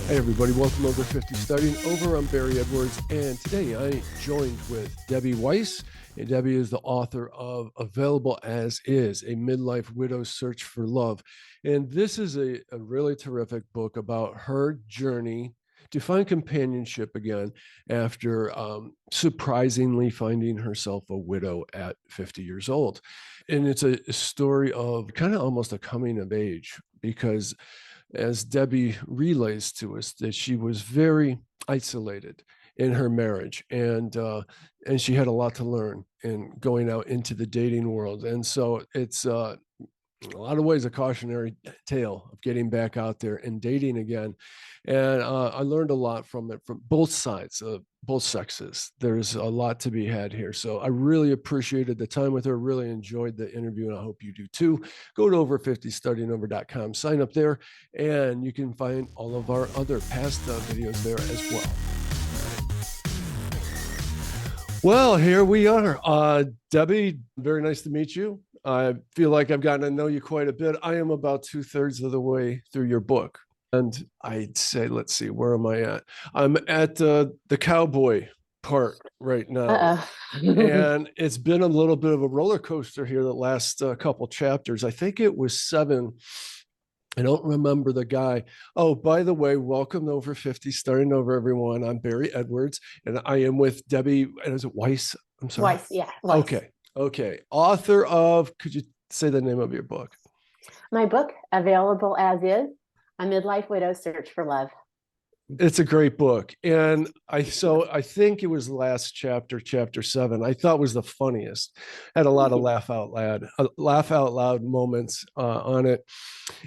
Hey everybody, welcome over 50 Starting Over. I'm Barry Edwards, and today I joined with Debbie Weiss, and Debbie is the author of Available As Is, a Midlife Widow's Search for Love. And this is a really terrific book about her journey to find companionship again after surprisingly finding herself a widow at 50 years old. And it's a story of kind of almost a coming of age, because as Debbie relays to us, that she was very isolated in her marriage, and she had a lot to learn in going out into the dating world. And so it's in a lot of ways a cautionary tale of getting back out there and dating again. And I learned a lot from it, from both sides, both sexes. There's a lot to be had here. So I really appreciated the time with her, really enjoyed the interview, and I hope you do too. Go to over50startingover.com, sign up there, and you can find all of our other past videos there as well. Well, here we are. Debbie, very nice to meet you. I feel like I've gotten to know you quite a bit. I am about 2/3 of the way through your book. And I'd say, let's see, where am I at? I'm at the cowboy part right now. And it's been a little bit of a roller coaster here the last couple chapters. I think it was 7. I don't remember the guy. Oh, by the way, welcome to Over 50 Starting Over, everyone. I'm Barry Edwards, and I am with Debbie. Is it Weiss? I'm sorry. Weiss, yeah. Weiss. Okay. Author of, could you say the name of your book? My book, Available As Is, A Midlife Widow's Search for Love. It's a great book. And I think it was last chapter, chapter 7, I thought was the funniest. Had a lot of laugh out loud moments on it.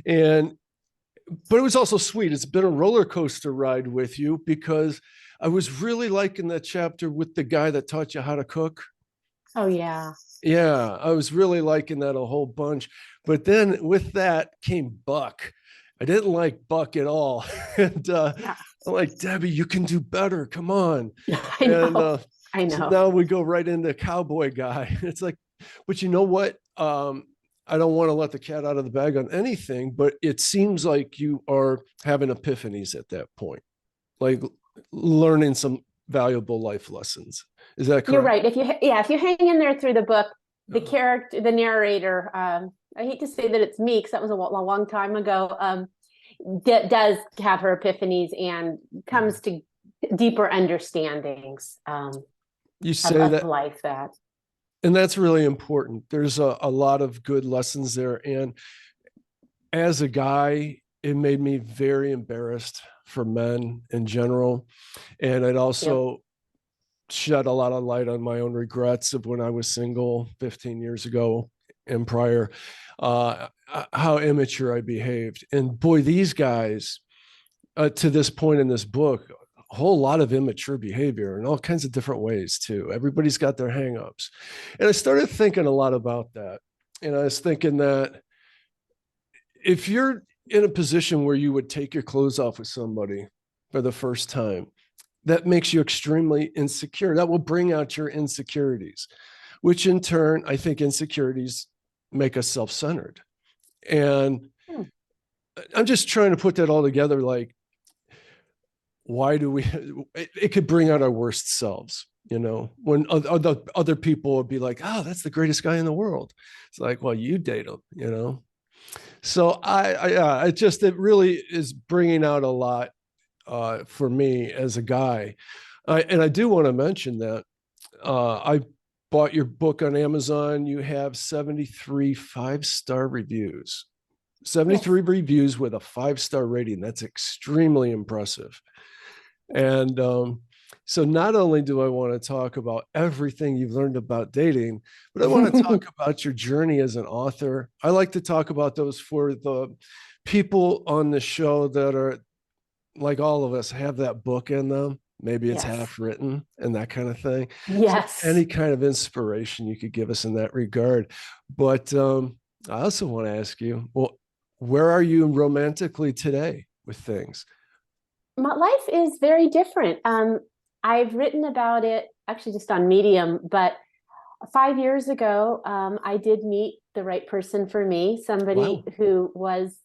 But it was also sweet. It's been a roller coaster ride with you, because I was really liking that chapter with the guy that taught you how to cook. Oh, yeah. Yeah, I was really liking that a whole bunch. But then with that came Buck. I didn't like Buck at all. And Yeah. I'm like, Debbie, you can do better. Come on. I know. I know. So now we go right into cowboy guy. It's like, but you know what? I don't want to let the cat out of the bag on anything, but it seems like you are having epiphanies at that point, like learning some valuable life lessons. Is that correct? You're right. If you hang in there through the book, the character, the narrator, I hate to say that it's me, because that was a long time ago, does have her epiphanies and comes to deeper understandings you say of that life. And that's really important. There's a lot of good lessons there. And as a guy, it made me very embarrassed for men in general. And it also shed a lot of light on my own regrets of when I was single 15 years ago and prior, how immature I behaved. And boy, these guys, to this point in this book, a whole lot of immature behavior in all kinds of different ways too. Everybody's got their hangups. And I started thinking a lot about that. And I was thinking that if you're in a position where you would take your clothes off with somebody for the first time, that makes you extremely insecure. That will bring out your insecurities, which in turn, I think insecurities make us self-centered. And I'm just trying to put that all together. Like, why do it could bring out our worst selves, when other people would be like, oh, that's the greatest guy in the world. It's like, well, you date him. So it really is bringing out a lot for me as a guy. And I do want to mention that I bought your book on Amazon. You have 73 5-star reviews. 73 reviews with a 5-star rating. That's extremely impressive. And so not only do I want to talk about everything you've learned about dating, but I want to talk about your journey as an author. I like to talk about those for the people on the show that are like all of us, have that book in them. Maybe it's half written and that kind of thing. Yes. So any kind of inspiration you could give us in that regard. But I also want to ask you, well, where are you romantically today with things? My life is very different. I've written about it actually just on Medium, but 5 years ago, I did meet the right person for me, somebody who was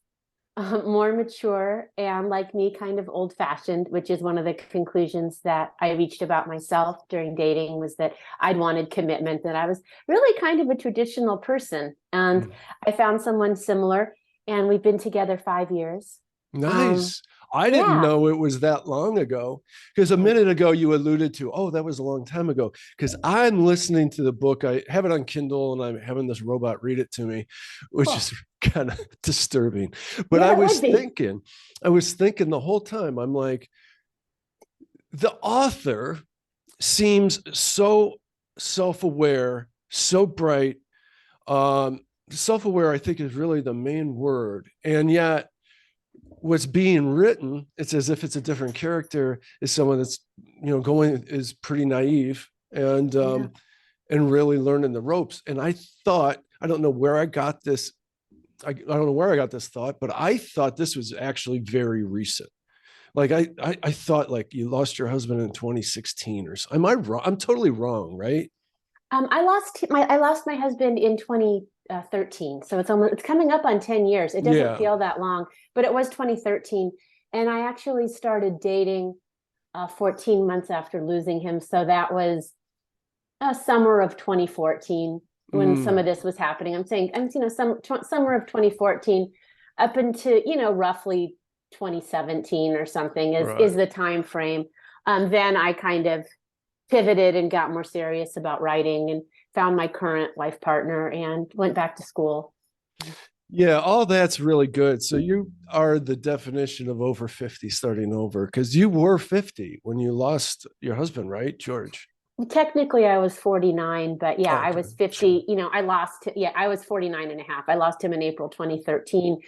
more mature, and like me, kind of old fashioned, which is one of the conclusions that I reached about myself during dating, was that I'd wanted commitment, that I was really kind of a traditional person. And I found someone similar, and we've been together 5 years. Um, Nice. I didn't yeah. know it was that long ago, because a minute ago you alluded to, oh, that was a long time ago. Because I'm listening to the book. I have it on Kindle and I'm having this robot read it to me, which Cool. is kind of disturbing. But Yeah, it would be. I was thinking the whole time, I'm like, the author seems so self-aware, so bright. Um, Self-aware, I think, is really the main word. And yet what's being written, it's as if it's a different character, is someone that's, going, is pretty naive Yeah. and really learning the ropes. And I thought, I don't know where I got this. I don't know where I got this thought, but I thought this was actually very recent. Like I thought like you lost your husband in 2016 or so. Am I wrong? I'm totally wrong, right? I lost my husband in 2013, so it's coming up on 10 years. It doesn't Yeah. feel that long, but it was 2013, and I actually started dating 14 months after losing him. So that was summer of 2014 when some Mm, of this was happening. Summer of 2014 up into roughly 2017 or something is right. the time frame. Then I kind of pivoted and got more serious about writing and found my current life partner and went back to school. Yeah, all that's really good. So you are the definition of over 50 starting over, because you were 50 when you lost your husband, right, George? Technically, I was 49, but yeah, Oh, I okay, was sure. 50. I was 49 and a half. I lost him in April 2013.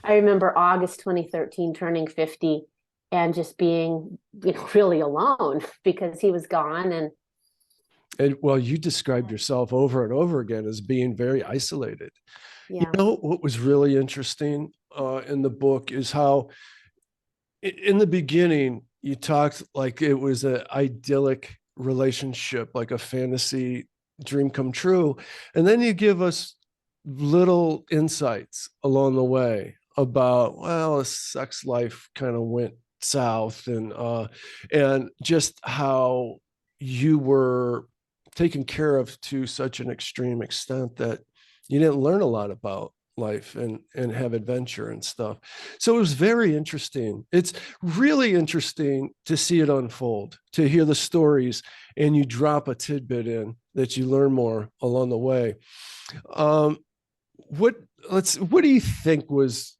I remember August 2013 turning 50 and just being, really alone because he was gone. And And well, you described yourself over and over again as being very isolated. You yeah, know what was really interesting in the book is how in the beginning you talked like it was an idyllic relationship, like a fantasy dream come true, and then you give us little insights along the way about, well, a sex life kind of went south, and just how you were taken care of to such an extreme extent that you didn't learn a lot about life and have adventure and stuff. So it was very interesting. It's really interesting to see it unfold, to hear the stories, and you drop a tidbit in that you learn more along the way. um what what do you think was,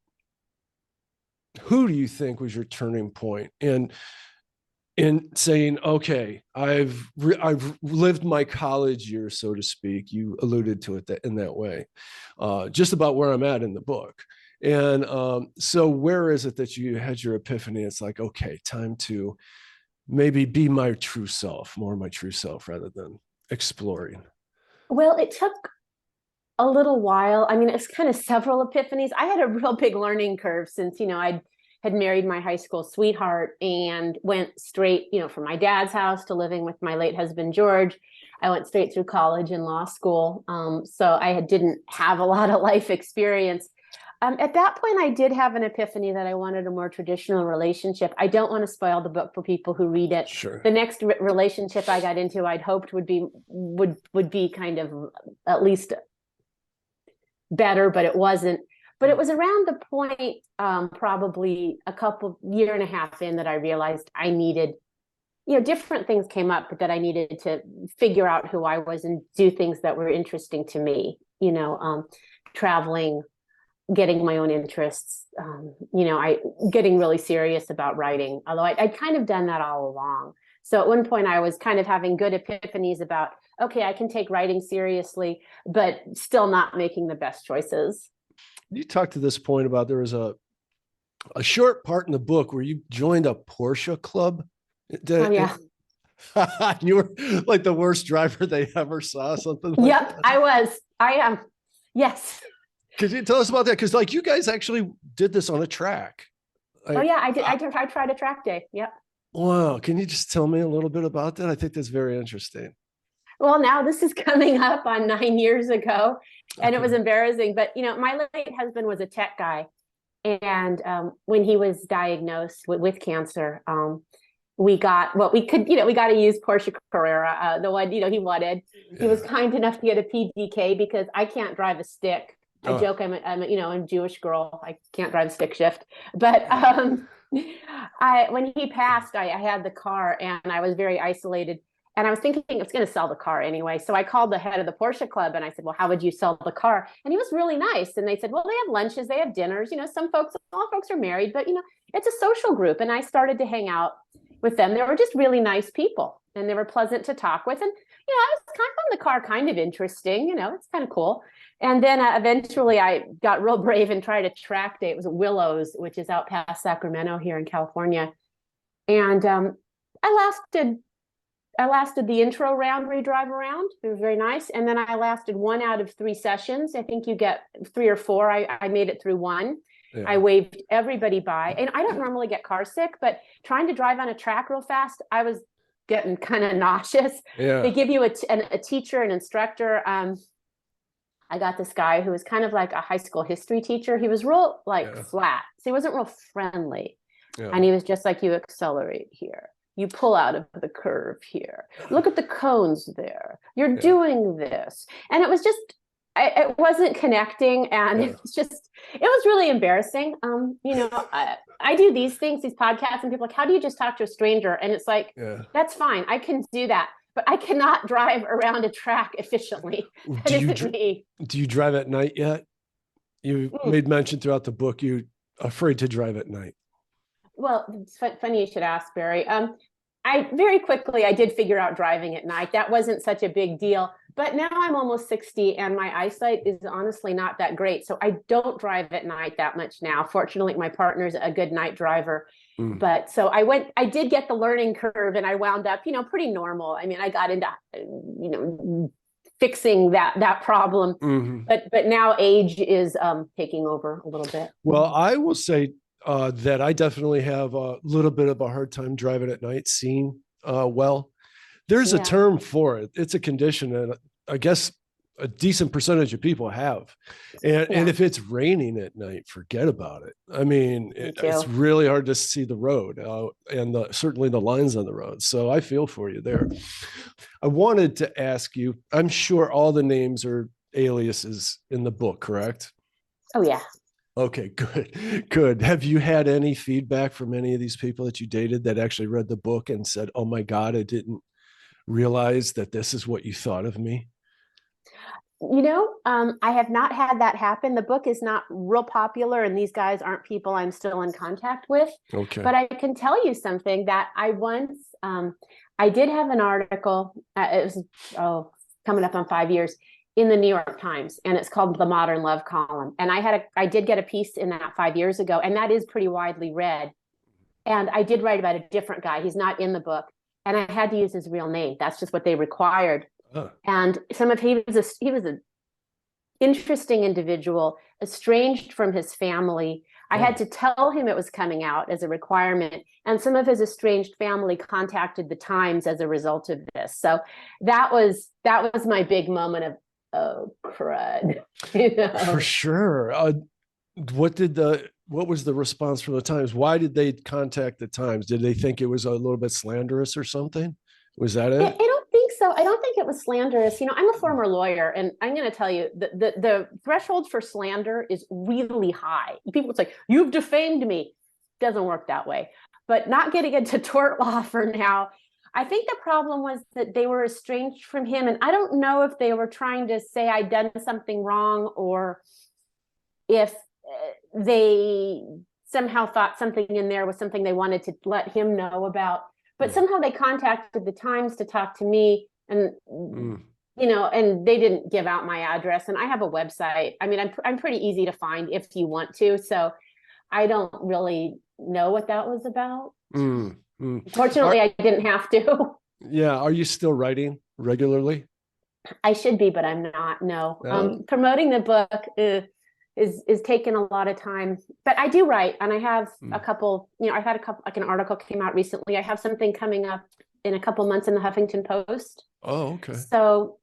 who do you think was your turning point in saying, okay, I've lived my college years, so to speak. You alluded to it that in that way, just about where I'm at in the book. And so where is it that you had your epiphany? It's like, okay, time to maybe be my true self, more my true self, rather than exploring. well, it took a little while. I mean, it's kind of several epiphanies. I had a real big learning curve since, I had married my high school sweetheart and went straight, from my dad's house to living with my late husband, George. I went straight through college and law school. So didn't have a lot of life experience. At that point, I did have an epiphany that I wanted a more traditional relationship. I don't want to spoil the book for people who read it. Sure. The next relationship I got into, I'd hoped would be kind of at least better, but it wasn't. But it was around the point, probably a couple year and a half in, that I realized I needed, different things came up, but that I needed to figure out who I was and do things that were interesting to me. Traveling, getting my own interests. I getting really serious about writing, although I'd kind of done that all along. So at one point I was kind of having good epiphanies about, okay, I can take writing seriously, but still not making the best choices. You talked to this point about, there was a short part in the book where you joined a Porsche club. Oh yeah. You were like the worst driver they ever saw, something like Yep, that. I was. I am. Yes. Could you tell us about that? Because like you guys actually did this on a track. Oh Like, yeah, I did. I tried a track day. Yep. wow. Can you just tell me a little bit about that? I think that's very interesting. Well, now this is coming up on 9 years ago, and it Okay. was embarrassing. But my late husband was a tech guy, And when he was diagnosed with cancer, we got what we could, we got to use Porsche Carrera, the one, he wanted. He was kind enough to get a PDK because I can't drive a stick. I joke I'm a Jewish girl. I can't drive stick shift. But when he passed, I had the car and I was very isolated. And I was thinking it's going to sell the car anyway. So I called the head of the Porsche Club and I said, well, how would you sell the car? And he was really nice. And they said, well, they have lunches, they have dinners. All folks are married, but it's a social group. And I started to hang out with them. They were just really nice people and they were pleasant to talk with. And, I was kind of found the car kind of interesting, it's kind of cool. And then eventually I got real brave and tried a track day. It was at Willows, which is out past Sacramento here in California. And I lasted the intro round where you drive around. It was very nice. And then I lasted 1 out of 3 sessions. I think you get 3 or 4. I made it through 1. Yeah. I waved everybody by. And I don't normally get car sick, but trying to drive on a track real fast, I was getting kind of nauseous. Yeah. They give you a teacher, an instructor. I got this guy who was kind of like a high school history teacher. He was real flat. So he wasn't real friendly. Yeah. And he was just like, you accelerate here. You pull out of the curve here. Look at the cones there. You're doing this. And it was just, it wasn't connecting. And it was really embarrassing. I do these things, these podcasts, and people are like, how do you just talk to a stranger? And it's like, that's fine. I can do that. But I cannot drive around a track efficiently. Do you drive at night yet? You made mention throughout the book, you're afraid to drive at night. Well, it's funny you should ask, Barry. I very quickly, I did figure out driving at night. That wasn't such a big deal. But now I'm almost 60 and my eyesight is honestly not that great. So I don't drive at night that much now. Fortunately, my partner's a good night driver. But so I did get the learning curve and I wound up, pretty normal. I mean, I got into, fixing that problem. Mm-hmm. But now age is taking over a little bit. Well, I will say that I definitely have a little bit of a hard time driving at night, seeing well. There's a term for it. It's a condition, and I guess a decent percentage of people have. And if it's raining at night, forget about it. I mean, it's really hard to see the road and certainly the lines on the road. So I feel for you there. I wanted to ask you, I'm sure all the names are aliases in the book, correct? Oh, yeah. Okay, good. Have you had any feedback from any of these people that you dated that actually read the book and said, oh my God, I didn't realize that this is what you thought of me? I have not had that happen. The book is not real popular and these guys aren't people I'm still in contact with. Okay. But I can tell you something that I once, I did have an article, it was coming up on 5 years, in the New York Times, and it's called The Modern Love Column. And I did get a piece in that 5 years ago, and that is pretty widely read. And I did write about a different guy. He's not in the book. And I had to use his real name. That's just what they required. And he was an interesting individual, estranged from his family. I had to tell him it was coming out as a requirement. And some of his estranged family contacted the Times as a result of this. So that was my big moment of, oh, crud. For sure. What was the response from the Times? Why did they contact the Times? Did they think it was a little bit slanderous or something? Was that it? I don't think so. I don't think it was slanderous. I'm a former lawyer, and I'm going to tell you the threshold for slander is really high. People say, you've defamed me. Doesn't work that way. But not getting into tort law for now. I think the problem was that they were estranged from him. And I don't know if they were trying to say I'd done something wrong or if they somehow thought something in there was something they wanted to let him know about. But somehow they contacted the Times to talk to me and, and they didn't give out my address. And I have a website. I mean, I'm pretty easy to find if you want to. So I don't really know what that was about. Fortunately, I didn't have to. Yeah. Are you still writing regularly? I should be, but I'm not. No. Promoting the book is taking a lot of time, but I do write, and I have a couple, I've had a couple, like an article came out recently. I have something coming up in a couple months in the Huffington Post. Oh, okay. So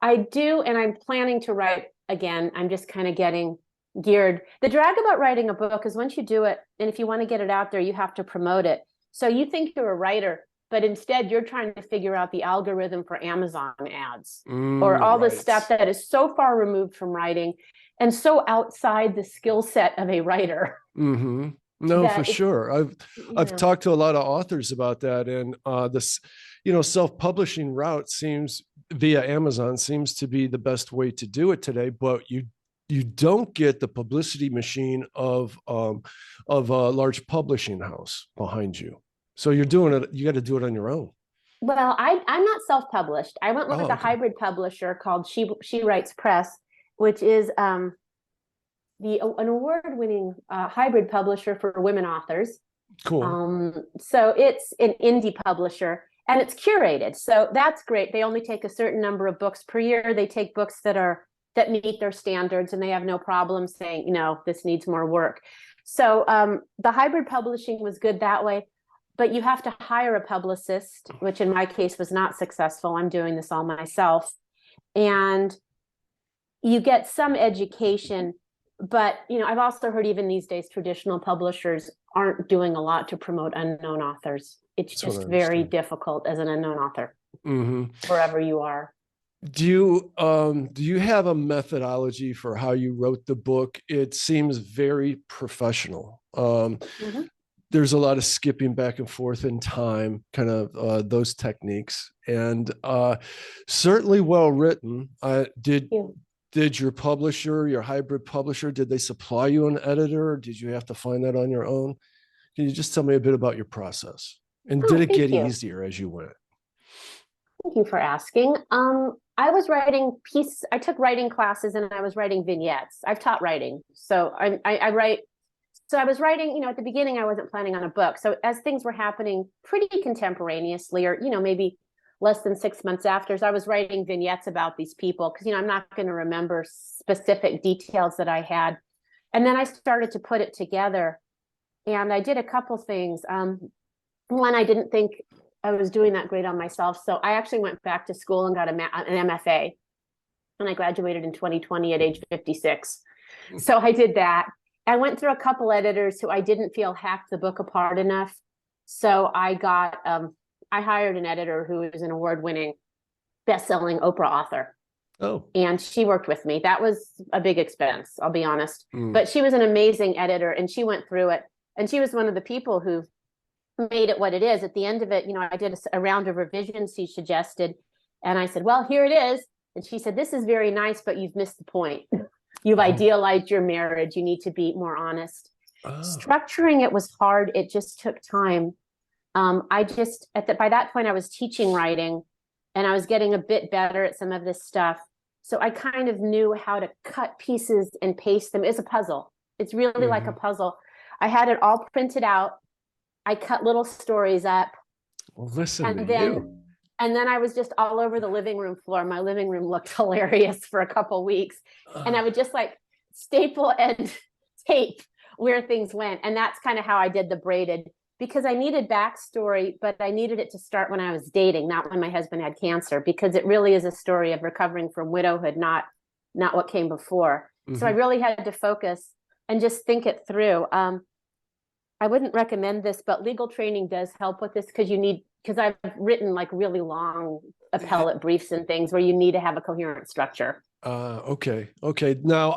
I do, and I'm planning to write again. I'm just kind of getting geared. The drag about writing a book is once you do it, and if you want to get it out there, you have to promote it. So you think you're a writer, but instead you're trying to figure out the algorithm for Amazon ads or all this stuff that is so far removed from writing and so outside the skill set of a writer. Mm-hmm. No, for sure. I've talked to a lot of authors about that, and this, self-publishing route seems via Amazon seems to be the best way to do it today. But you don't get the publicity machine of a large publishing house behind you. So you're doing it. You got to do it on your own. Well, I'm not self-published. I went with a hybrid publisher called She Writes Press, which is an award-winning hybrid publisher for women authors. Cool. So it's an indie publisher and it's curated. So that's great. They only take a certain number of books per year. They take books that meet their standards, and they have no problem saying, this needs more work. So the hybrid publishing was good that way, but you have to hire a publicist, which in my case was not successful. I'm doing this all myself. And you get some education, but I've also heard even these days traditional publishers aren't doing a lot to promote unknown authors. It's just very difficult as an unknown author, wherever you are. Do you have a methodology for how you wrote the book? It seems very professional. There's a lot of skipping back and forth in time, kind of those techniques, and certainly well written. Did your publisher, your hybrid publisher, did they supply you an editor? Or did you have to find that on your own? Can you just tell me a bit about your process? And did it get easier as you went? Thank you for asking. I was writing I took writing classes and I was writing vignettes. I've taught writing. So I write. So I was writing, at the beginning, I wasn't planning on a book. So as things were happening pretty contemporaneously, or, maybe less than 6 months after, I was writing vignettes about these people because, I'm not going to remember specific details that I had. And then I started to put it together, and I did a couple things. One, I didn't think I was doing that great on myself. So I actually went back to school and got an MFA, and I graduated in 2020 at age 56. So I did that. I went through a couple editors who I didn't feel hacked the book apart enough. So I hired an editor who is an award-winning, best-selling Oprah author. Oh. And she worked with me. That was a big expense, I'll be honest. But she was an amazing editor, and she went through it. And she was one of the people who made it what it is. At the end of it, I did a round of revisions she suggested. And I said, well, here it is. And she said, this is very nice, but you've missed the point. You've idealized your marriage. You need to be more honest. Structuring it was hard. It just took time. By that point, I was teaching writing, and I was getting a bit better at some of this stuff. So I kind of knew how to cut pieces and paste them. It's a puzzle. It's really like a puzzle. I had it all printed out. I cut little stories up. Well, listen to you. And then I was just all over the living room floor. My living room looked hilarious for a couple weeks. And I would just staple and tape where things went. And that's kind of how I did the braided, because I needed backstory, but I needed it to start when I was dating, not when my husband had cancer, because it really is a story of recovering from widowhood, not what came before. So I really had to focus and just think it through. I wouldn't recommend this, but legal training does help with this because I've written really long appellate briefs and things where you need to have a coherent structure. Okay. Now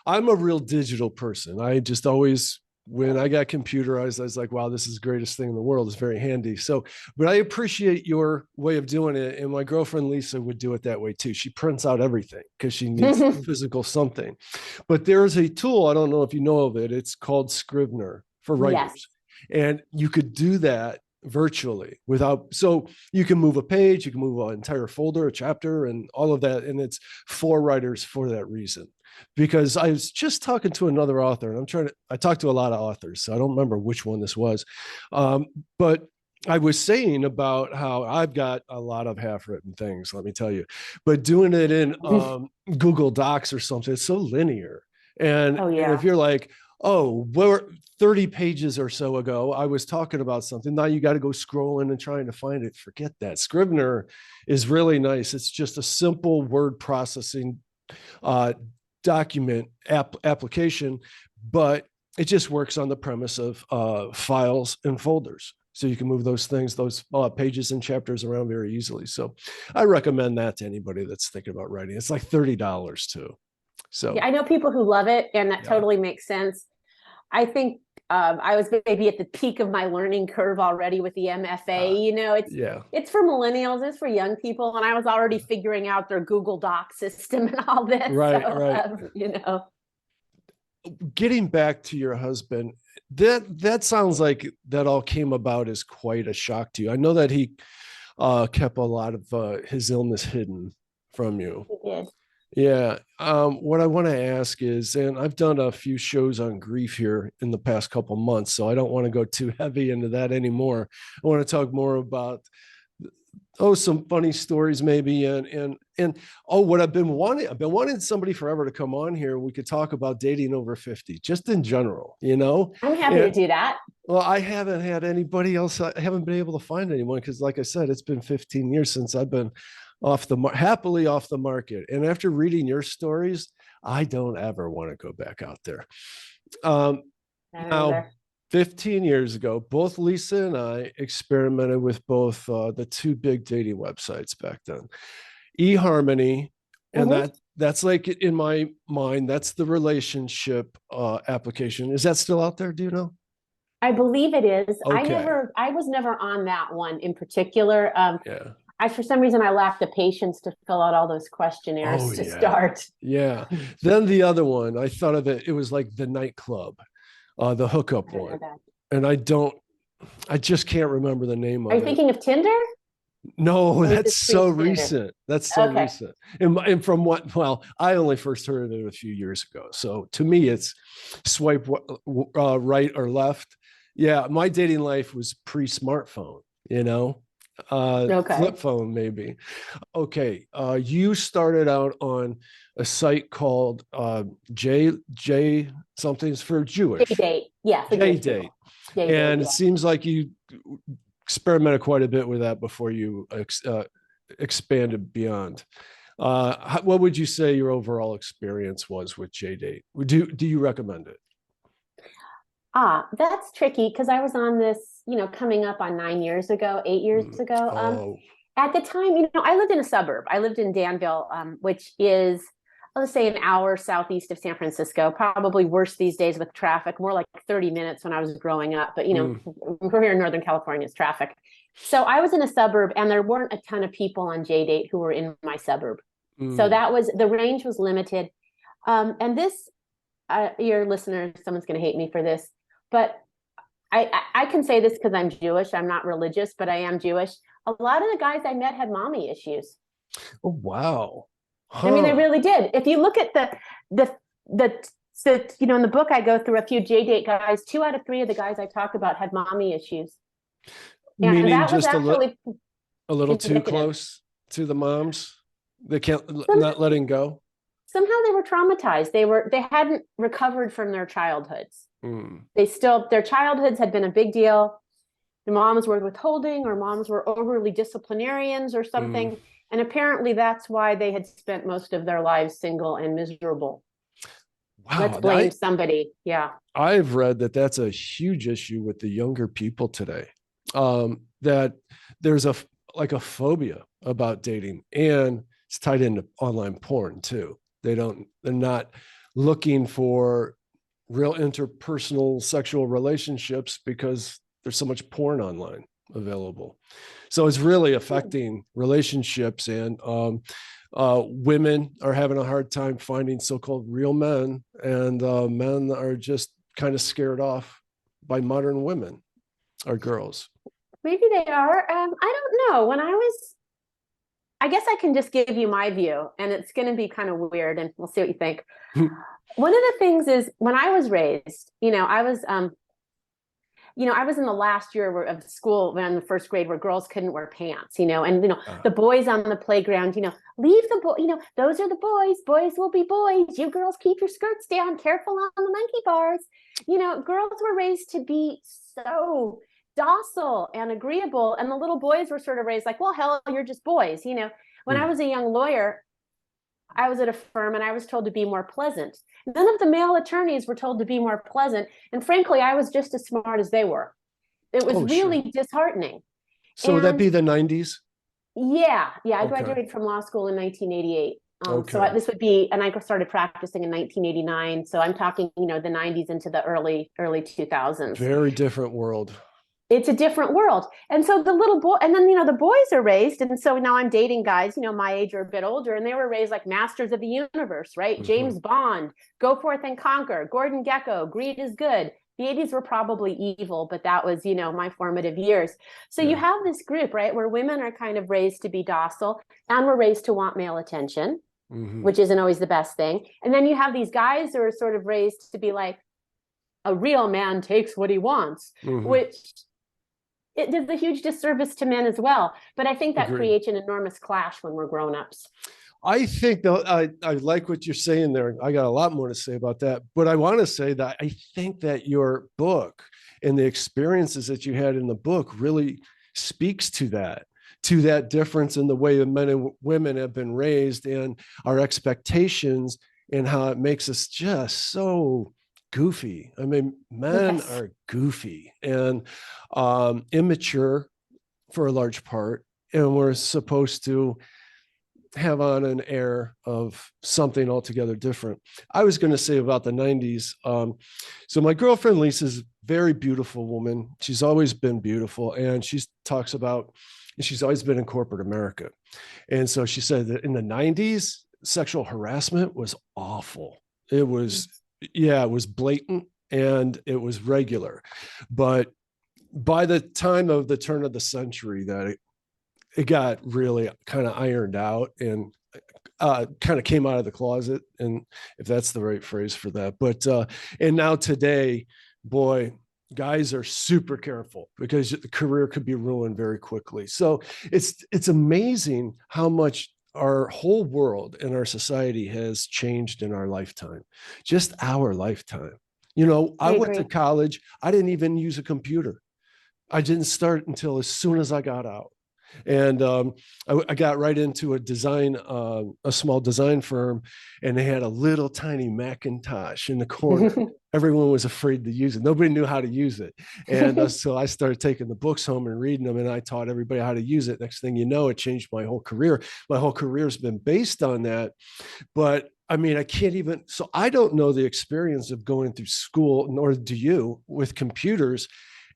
I'm a real digital person. I just always, when I got computerized, I was like, wow, this is the greatest thing in the world. It's very handy. So, but I appreciate your way of doing it. And my girlfriend, Lisa, would do it that way too. She prints out everything because she needs physical something. But there's a tool, I don't know if you know of it. It's called Scrivener for writers. Yes. And you could do that virtually so you can move a page, you can move an entire folder, a chapter, and all of that. And it's for writers for that reason. Because I was just talking to another author, and I talked to a lot of authors, so I don't remember which one this was. But I was saying about how I've got a lot of half-written things, let me tell you, but doing it in Google Docs or something, it's so linear. And, and if you're like, we're 30 pages or so ago, I was talking about something. Now you got to go scrolling and trying to find it. Forget that. Scrivener is really nice. It's just a simple word processing document application, but it just works on the premise of files and folders. So you can move those things, those pages and chapters around very easily. So I recommend that to anybody that's thinking about writing. It's like $30 too. So yeah, I know people who love it, and that totally makes sense. I think I was maybe at the peak of my learning curve already with the MFA. It's for millennials, it's for young people, and I was already figuring out their Google Doc system and all this. Right. Getting back to your husband, that sounds like that all came about as quite a shock to you. I know that he kept a lot of his illness hidden from you. He did. Yeah. What I want to ask is, and I've done a few shows on grief here in the past couple months, so I don't want to go too heavy into that anymore. I want to talk more about some funny stories maybe, and what I've been wanting somebody forever to come on here. We could talk about dating over 50, just in general, I'm happy to do that. Well, I haven't had anybody else. I haven't been able to find anyone because, like I said, it's been 15 years since I've been happily off the market. And after reading your stories, I don't ever want to go back out there. Now, 15 years ago, both Lisa and I experimented with both the two big dating websites back then, eHarmony, and that's like, in my mind, that's the relationship application. Is that still out there? Do you know? I believe it is. Okay. I was never on that one in particular. Yeah. For some reason, I lacked the patience to fill out all those questionnaires to start. Yeah. Then the other one, I thought of it. It was like the nightclub, the hookup one. And I just can't remember the name of it. Are you thinking of Tinder? No, that's so recent. That's so recent. And from I only first heard of it a few years ago. So to me, it's swipe right or left. Yeah. My dating life was pre-smartphone, flip phone maybe. Okay. You started out on a site called J something's for Jewish. J-Date. Yeah. J-Date. And it seems like you experimented quite a bit with that before you expanded beyond. What would you say your overall experience was with J-Date? Do you recommend it? That's tricky because I was on this, coming up on 8 years ago. At the time, I lived in a suburb. I lived in Danville, which is, let's say, an hour southeast of San Francisco, probably worse these days with traffic, more like 30 minutes when I was growing up. But, we're here in Northern California, it's traffic. So I was in a suburb and there weren't a ton of people on J-Date who were in my suburb. So the range was limited. And this, your listeners, someone's going to hate me for this, but I can say this because I'm Jewish. I'm not religious, but I am Jewish. A lot of the guys I met had mommy issues. Oh, wow. Huh. I mean, they really did. If you look at the in the book, I go through a few J-Date guys. 2 out of 3 of the guys I talk about had mommy issues. And meaning that just a little too close to the moms. They not letting go. Somehow they were traumatized. They hadn't recovered from their childhoods. Their childhoods had been a big deal. The moms were withholding, or moms were overly disciplinarians or something. And apparently that's why they had spent most of their lives single and miserable. Wow. Let's blame somebody. Yeah. I've read that that's a huge issue with the younger people today. That there's a phobia about dating, and it's tied into online porn too. They're not looking for real interpersonal sexual relationships because there's so much porn online available. So it's really affecting relationships, and women are having a hard time finding so-called real men, and men are just kind of scared off by modern women or girls. Maybe they are. I don't know. I guess I can just give you my view, and it's going to be kind of weird, and we'll see what you think. One of the things is, when I was raised, I was in the last year of school, when in the first grade, where girls couldn't wear pants, and the boys on the playground, leave the boy, those are the boys will be boys. You girls keep your skirts down, careful on the monkey bars. Girls were raised to be so docile and agreeable, and the little boys were sort of raised like, well, hell, you're just boys. When I was a young lawyer, I was at a firm and I was told to be more pleasant. None of the male attorneys were told to be more pleasant. And frankly, I was just as smart as they were. It was Oh, sure. really disheartening. So would that And be the 90s? yeah, I Okay. graduated from law school in 1988. Okay. This would be, and I started practicing in 1989. So I'm talking, the 90s into the early 2000s. Very different world. It's a different world. And so the little boy, and then, the boys are raised. And so now I'm dating guys, my age or a bit older, and they were raised like masters of the universe, right? Hmm. James Bond, go forth and conquer, Gordon Gekko, greed is good. The 80s were probably evil, but that was, my formative years. So you Yeah. have this group, right, where women are kind of raised to be docile and we're raised to want male attention, Hmm. which isn't always the best thing. And then you have these guys who are sort of raised to be like, a real man takes what he wants, Hmm. which it does a huge disservice to men as well. But I think that Agreed. creates an enormous clash when we're grown-ups. I think though I like what you're saying there. I got a lot more to say about that, but I want to say that I think that your book and the experiences that you had in the book really speaks to that difference in the way that men and women have been raised and our expectations and how it makes us just so goofy. I mean, men Yes. are goofy and immature for a large part, and we're supposed to have on an air of something altogether different. I was going to say about the 90s. So my girlfriend Lisa's a very beautiful woman. She's always been beautiful. And she talks about, she's always been in corporate America. And so she said that in the 90s, sexual harassment was awful. It was, yeah, it was blatant and it was regular. But by the time of the turn of the century, that it got really kind of ironed out and kind of came out of the closet, and if that's the right phrase for that. But and now today, boy, guys are super careful because the career could be ruined very quickly. So it's amazing how much our whole world and our society has changed in our lifetime, just our lifetime. I I went to agree. college. I didn't even use a computer. I didn't start until as soon as I got out. And I got right into a small design firm, and they had a little tiny Macintosh in the corner. Everyone was afraid to use it. Nobody knew how to use it. And so I started taking the books home and reading them, and I taught everybody how to use it. Next thing you know, it changed my whole career. My whole career has been based on that. But I mean, I can't even, so I don't know the experience of going through school, nor do you, with computers.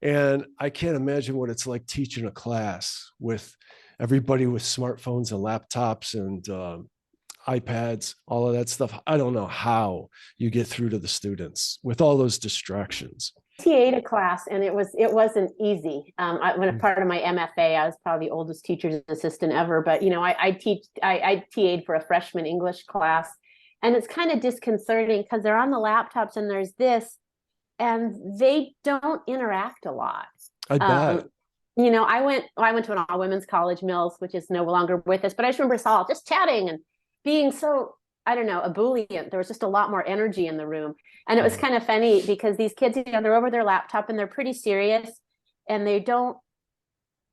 And I can't imagine what it's like teaching a class with everybody with smartphones and laptops and iPads, all of that stuff. I don't know how you get through to the students with all those distractions. TA'd a class, and it wasn't easy. When a part of my MFA, I was probably the oldest teacher's assistant ever. But I TA'd for a freshman English class, and it's kind of disconcerting because they're on the laptops and there's this, and they don't interact a lot. I bet. Um, I went to an all women's college, Mills, which is no longer with us, but I just remember us all just chatting and being so, I don't know, ebullient. There was just a lot more energy in the room. And it was kind of funny because these kids, they're over their laptop and they're pretty serious, and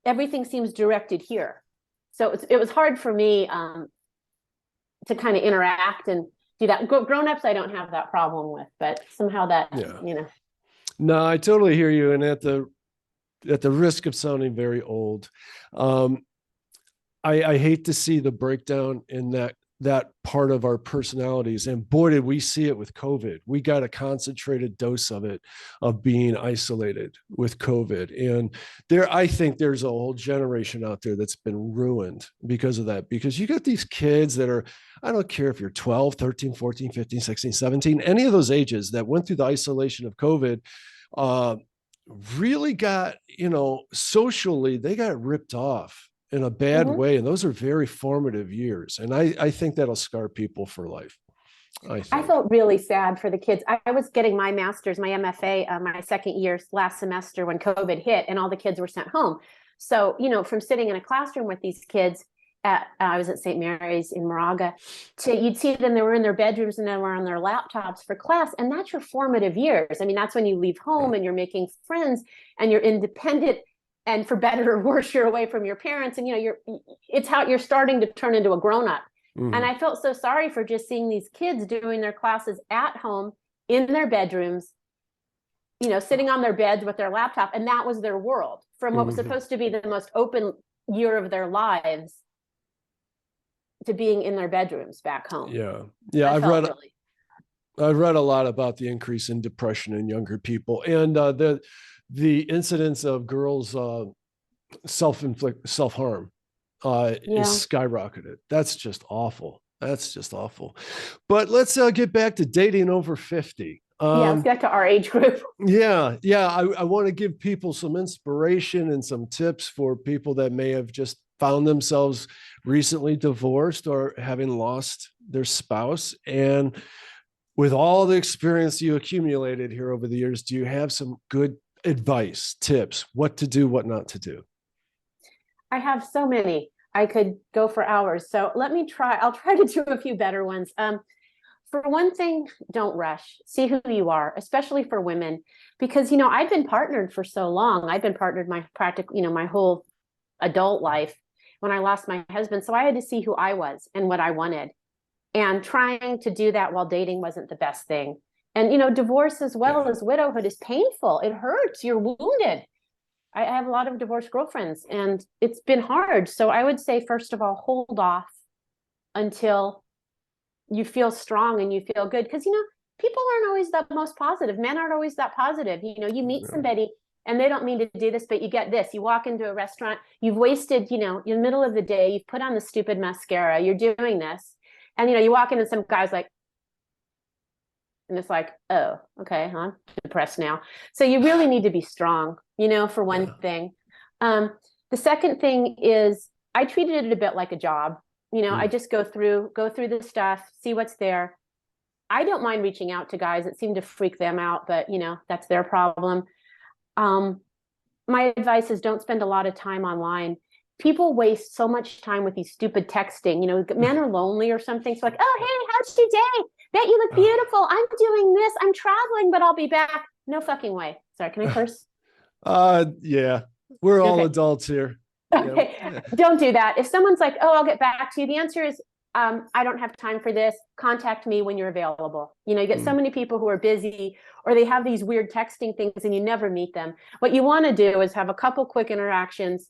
everything seems directed here. So it was hard for me to kind of interact and do that. Grown-ups, I don't have that problem with, but somehow that, Yeah. No, I totally hear you. And at the risk of sounding very old, I hate to see the breakdown in that part of our personalities. And boy, did we see it with COVID. We got a concentrated dose of it, of being isolated with COVID. And I think there's a whole generation out there that's been ruined because of that, because you got these kids that are, I don't care if you're 12, 13, 14, 15, 16, 17, any of those ages that went through the isolation of COVID, really got, socially, they got ripped off in a bad Mhm. way. And those are very formative years. And I think that'll scar people for life. I felt really sad for the kids. I was getting my master's, my MFA, my second year last semester when COVID hit and all the kids were sent home. So, from sitting in a classroom with these kids I was at St. Mary's in Moraga, you'd see them, they were in their bedrooms and they were on their laptops for class. And that's your formative years. I mean, that's when you leave home and you're making friends and you're independent, and for better or worse, you're away from your parents. And, it's how you're starting to turn into a grown-up. And Mhm. I felt so sorry for just seeing these kids doing their classes at home in their bedrooms, sitting on their beds with their laptop. And that was their world from what was Mhm. supposed to be the most open year of their lives to being in their bedrooms back home. Yeah. Yeah. I felt really. I've read a lot about the increase in depression in younger people, and the incidence of girls self harm is Yeah. skyrocketed. That's just awful. That's just awful. But let's get back to dating over 50. Yeah. Let's get to our age group. Yeah. I want to give people some inspiration and some tips for people that may have just found themselves recently divorced or having lost their spouse. And with all the experience you accumulated here over the years, do you have some good advice, tips, what to do, what not to do? I have so many. I could go for hours. So let me try. I'll try to do a few better ones. For one thing, don't rush. See who you are, especially for women, because I've been partnered for so long. I've been partnered my whole adult life when I lost my husband. So I had to see who I was and what I wanted. And trying to do that while dating wasn't the best thing. And divorce as well Yeah. as widowhood is painful. It hurts. You're wounded. I have a lot of divorced girlfriends and it's been hard. So I would say, first of all, hold off until you feel strong and you feel good. Because, people aren't always the most positive. Men aren't always that positive. You meet Yeah. somebody and they don't mean to do this, but you get this. You walk into a restaurant, you've wasted, in the middle of the day, you've put on the stupid mascara, you're doing this. And, you walk into some guy's like, and it's like, oh, okay, I'm depressed now. So you really need to be strong, for one Yeah. thing. The second thing is I treated it a bit like a job. I Mm. just go through the stuff, see what's there. I don't mind reaching out to guys. It seemed to freak them out, but that's their problem. Um, my advice is don't spend a lot of time online. People waste so much time with these stupid texting. Men are lonely or something. So like, oh, hey, how's your day? Bet you look beautiful. I'm doing this. I'm traveling, but I'll be back. No fucking way. Sorry, can I curse? Yeah, we're all Okay. adults here. Yeah. Okay. Don't do that. If someone's like, oh, I'll get back to you, the answer is, I don't have time for this. Contact me when you're available. You get so Mm. many people who are busy or they have these weird texting things and you never meet them. What you want to do is have a couple quick interactions,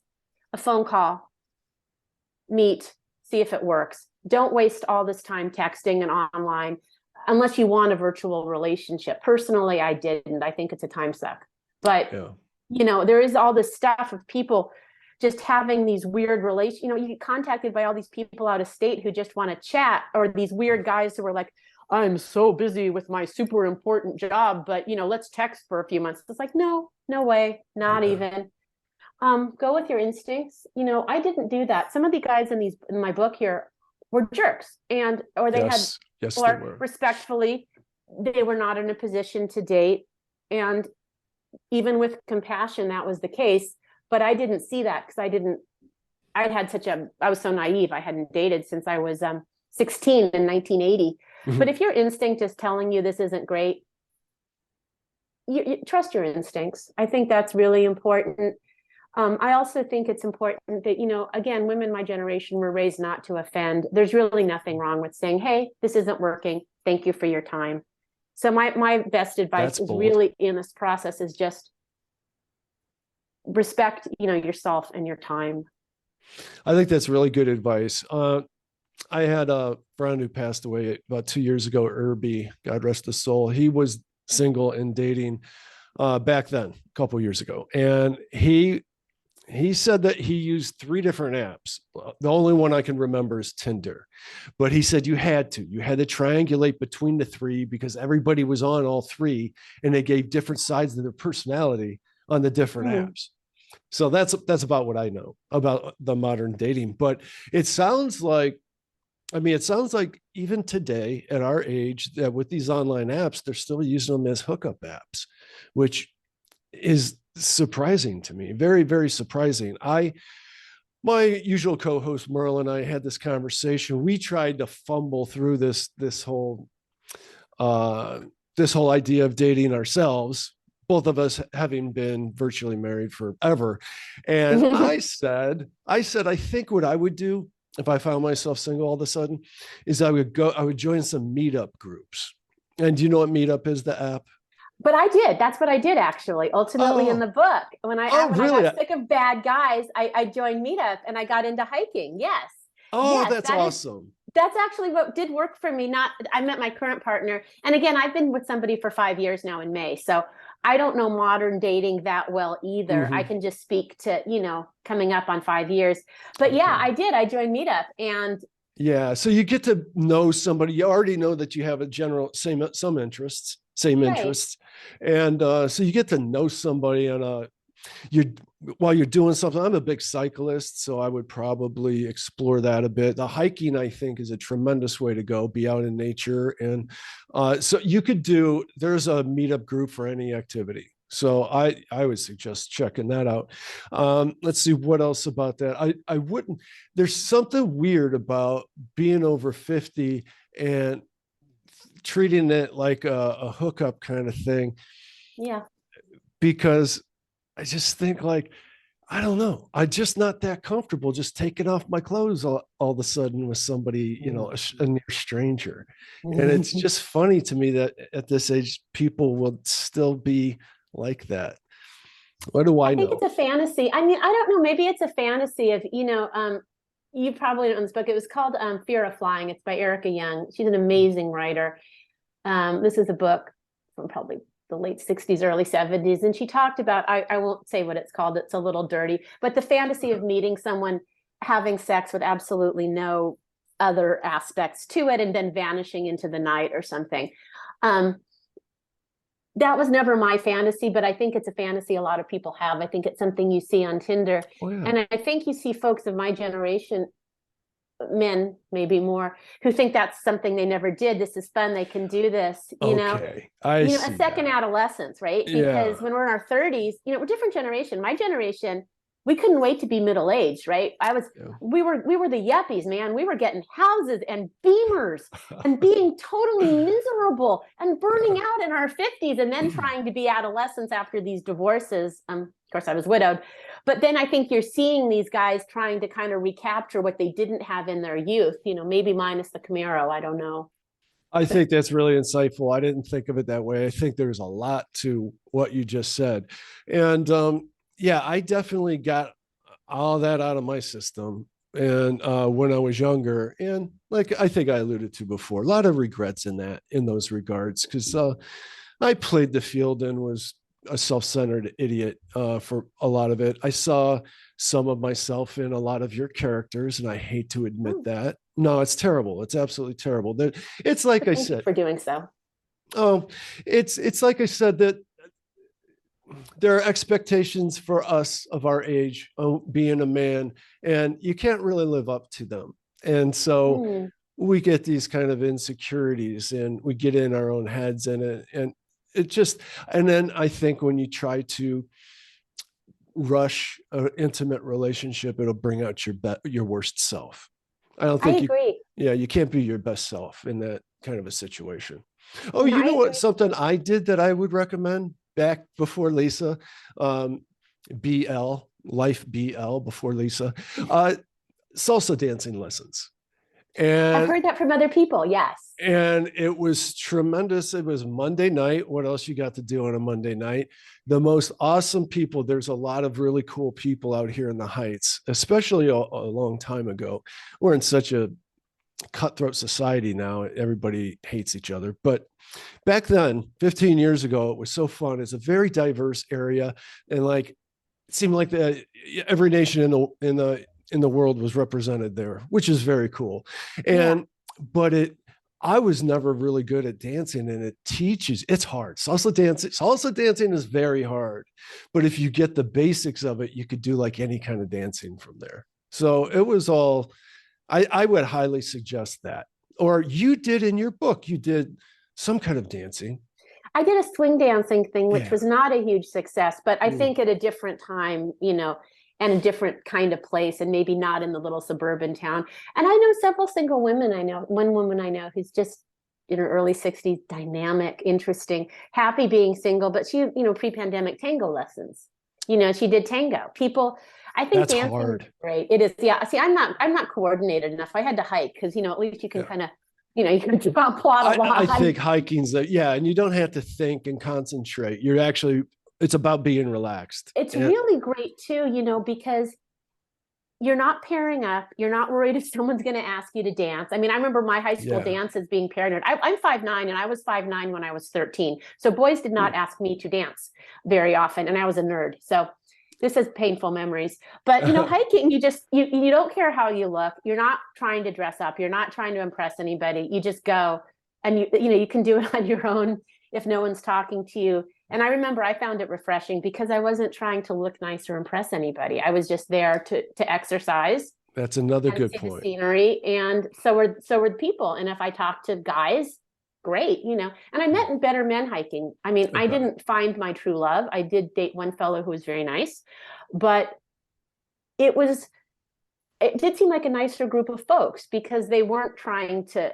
a phone call, meet, see if it works. Don't waste all this time texting and online unless you want a virtual relationship. Personally, I didn't. I think it's a time suck. But, Yeah. there is all this stuff of people just having these weird relations. You get contacted by all these people out of state who just want to chat, or these weird guys who are like, I'm so busy with my super important job, but let's text for a few months. It's like, no, no way, not Yeah. even. Go with your instincts. I didn't do that. Some of the guys in my book here were jerks, or they had, Yes. Yes, they or were. respectfully, they were not in a position to date. And even with compassion, that was the case. But I didn't see that because I was so naive. I hadn't dated since I was 16 in 1980. But Mhm. if your instinct is telling you this isn't great, you trust your instincts. I think that's really important. I also think it's important that, again, women my generation were raised not to offend. There's really nothing wrong with saying, hey, this isn't working. Thank you for your time. So my best advice That's is bold. really in this process is just respect, yourself and your time. I think that's really good advice. I had a friend who passed away about 2 years ago, Irby, God rest his soul. He was single and dating back then, a couple years ago. And he said that he used three different apps. The only one I can remember is Tinder. But he said you had to triangulate between the three because everybody was on all three and they gave different sides of their personality on the different Mm. apps. So that's about what I know about the modern dating. But it sounds like, it sounds like even today at our age that with these online apps, they're still using them as hookup apps, which is surprising to me. Very, very surprising. My usual co-host Merle and I had this conversation. We tried to fumble through uh, this whole idea of dating ourselves, both of us having been virtually married forever. And I said, I think what I would do if I found myself single all of a sudden, is I would join some meetup groups. And do you know what Meetup is, the app? But I did. That's what I did actually. Ultimately, in Oh, the book, oh, when I got really? sick of bad guys, I joined Meetup and I got into hiking. Yes, Oh, yes, that's awesome. that's actually what did work for me. Not I met my current partner, and again, I've been with somebody for 5 years now in May, so I don't know modern dating that well either. I Hmm. can just speak to coming up on 5 years. But yeah, Okay. I did. I joined Meetup, and Yeah. So you get to know somebody. You already know that you have a general some interests, same right. interests, and so you get to know somebody on a you're while you're doing something. I'm a big cyclist, so I would probably explore that a bit. The hiking, I think, is a tremendous way to go, be out in nature. And so you could do, there's a meetup group for any activity. So I would suggest checking that out. Let's see what else about that. I wouldn't, there's something weird about being over 50 and treating it like a hookup kind of thing, Yeah. because I just think like, I don't know. I'm just not that comfortable just taking off my clothes all of a sudden with somebody, a near stranger. And it's just funny to me that at this age, people will still be like that. What do I I think it's know? a fantasy. I mean, I don't know. Maybe it's a fantasy of, you probably know this book. It was called Fear of Flying. It's by Erica Young. She's an amazing writer. This is a book from probably the late 60s, early 70s. And she talked about, I won't say what it's called, it's a little dirty, but the fantasy of meeting someone, having sex with absolutely no other aspects to it, and then vanishing into the night or something. Um, that was never my fantasy, but I think it's a fantasy a lot of people have. I think it's something you see on Tinder. Oh, yeah. And I think you see folks of my generation, men maybe more, who think that's something they never did. This is fun. They can do this, Okay. I a see second that. adolescence, right? Yeah. Because when we're in our 30s, we're a different generation. My generation, we couldn't wait to be middle aged, right? Yeah. We were the yuppies, man. We were getting houses and beamers and being totally miserable and burning out in our 50s, and then trying to be adolescents after these divorces. Of course, I was widowed. But then I think you're seeing these guys trying to kind of recapture what they didn't have in their youth, maybe minus the Camaro. I don't know. I think that's really insightful. I didn't think of it that way. I think there's a lot to what you just said. And yeah, I definitely got all that out of my system. And when I was younger, and like I think I alluded to before, a lot of regrets in those regards, because I played the field and was a self-centered idiot for a lot of it. I saw some of myself in a lot of your characters, and I hate to admit Oh, that. No, it's terrible. It's absolutely terrible. That it's like I thank you said. for doing so. Oh, it's like I said, that there are expectations for us of our age, being a man, and you can't really live up to them. And so Mm. we get these kind of insecurities, and we get in our own heads, and it just, and then I think when you try to rush an intimate relationship, it'll bring out your worst self. I don't I think you, agree. yeah, you can't be your best self in that kind of a situation. Oh, No, you I know what? agree. Something I did that I would recommend back before Lisa, um, BL, life BL before Lisa, uh, salsa dancing lessons. I've And heard that from other people. Yes. and it was tremendous. It was Monday night. What else you got to do on a Monday night? The most awesome people. There's a lot of really cool people out here in the Heights, especially a long time ago. We're in such a cutthroat society now. Everybody hates each other. But back then, 15 years ago, it was so fun. It's a very diverse area. And like, it seemed like every nation in the world was represented there, which is very cool. Yeah. And but I was never really good at dancing, and it's hard. Salsa dancing is very hard. But if you get the basics of it, you could do like any kind of dancing from there. So it was all, I would highly suggest that. Or you did in your book, you did some kind of dancing. I did a swing dancing thing, which Yeah. was not a huge success, but I Mm. think at a different time, and a different kind of place, and maybe not in the little suburban town. And I know several single women. I know one woman I know who's just in her early 60s, dynamic, interesting, happy being single, but she, pre-pandemic tango lessons. She did tango. People, I think That's dancing is hard. great. It is. Yeah. See, I'm not coordinated enough. I had to hike because, at least you can Yeah. kind of, you can plot I along. think hiking's that, yeah, and you don't have to think and concentrate. You're actually, it's about being relaxed. It's And really great too, because you're not pairing up. You're not worried if someone's going to ask you to dance. I mean, I remember my high school yeah. dances being paired. I'm 5'9" and I was 5'9" when I was 13. So boys did not ask me to dance very often. And I was a nerd. So this is painful memories. But, hiking, you don't care how you look. You're not trying to dress up. You're not trying to impress anybody. You just go and you can do it on your own if no one's talking to you. And I remember I found it refreshing because I wasn't trying to look nice or impress anybody. I was just there to exercise That's another and good see the point. scenery. And so were the people. And if I talked to guys, great, And I met better men hiking. I mean, I Okay. didn't find my true love. I did date one fellow who was very nice, but it was it did seem like a nicer group of folks because they weren't trying to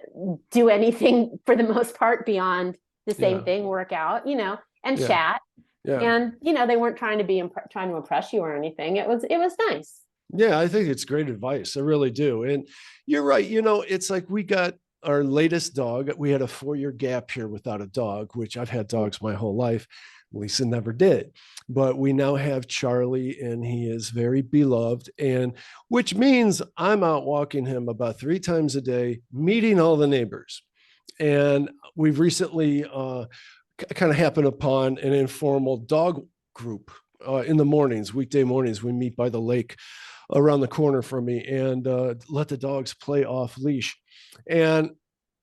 do anything for the most part beyond the same Yeah. thing, work out, and Yeah. chat. Yeah. And they weren't trying to trying to impress you or anything. It was nice. Yeah. I think it's great advice. I really do. And you're right. It's like we got our latest dog. We had a 4-year gap here without a dog, which I've had dogs my whole life. Lisa never did. But we now have Charlie, and he is very beloved. And which means I'm out walking him about 3 times a day, meeting all the neighbors. And we've recently kind of happened upon an informal dog group in the mornings, weekday mornings. We meet by the lake around the corner from me and let the dogs play off leash. And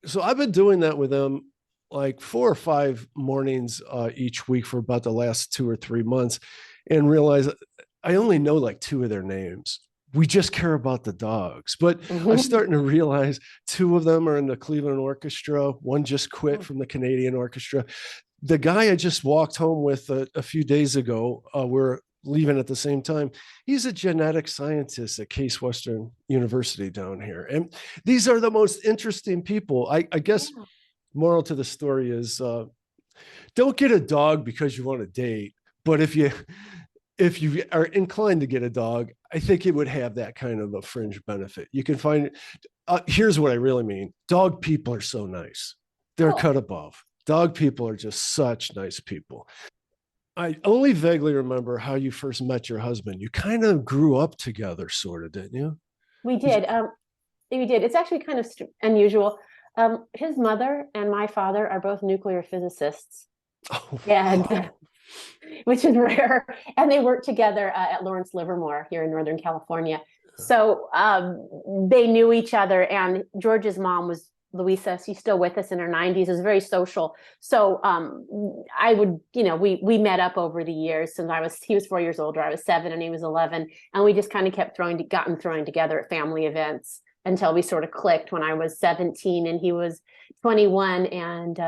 so I've been doing that with them like 4 or 5 mornings each week for about the last 2 or 3 months, and realize I only know like 2 of their names. We just care about the dogs. But I'm starting to realize 2 of them are in the Cleveland Orchestra. One just quit from the Canadian Orchestra. The guy I just walked home with a few days ago, we're leaving at the same time. He's a genetic scientist at Case Western University down here. And these are the most interesting people. I guess Yeah. moral to the story is don't get a dog because you want to date. But if you are inclined to get a dog, I think it would have that kind of a fringe benefit. You can find, here's what I really mean. Dog people are so nice. They're Cool. cut above. Dog people are just such nice people. I only vaguely remember how you first met your husband. You kind of grew up together, sort of, didn't you? We did. We did. It's actually kind of unusual. His mother and my father are both nuclear physicists, Oh, and wow. which is rare. And they work together at Lawrence Livermore here in Northern California. So they knew each other. And George's mom was Louisa. She's still with us in her 90s. Is very social. So I would, we met up over the years since he was 4 years older. I was 7 and he was 11. And we just kind of kept gotten thrown together at family events until we sort of clicked when I was 17 and he was 21 and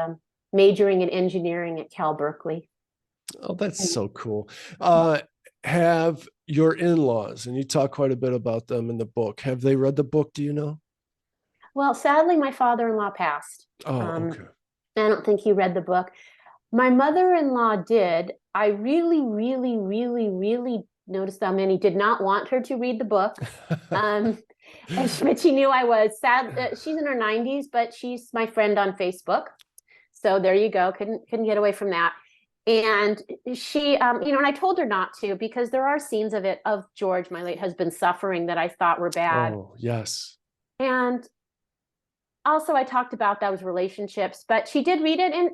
majoring in engineering at Cal Berkeley. Oh, that's so cool. Have your in-laws, and you talk quite a bit about them in the book, have they read the book? Do you know? Well, sadly, my father-in-law passed. Oh, Um, okay. I don't think he read the book. My mother-in-law did. I really, really, really, really noticed how many did not want her to read the book. Um, but she knew I was sad. She's in her 90s, but she's my friend on Facebook. So there you go. Couldn't get away from that. And she, and I told her not to because there are scenes of George, my late husband, suffering that I thought were bad. Oh, yes. And also I talked about those relationships, but she did read it and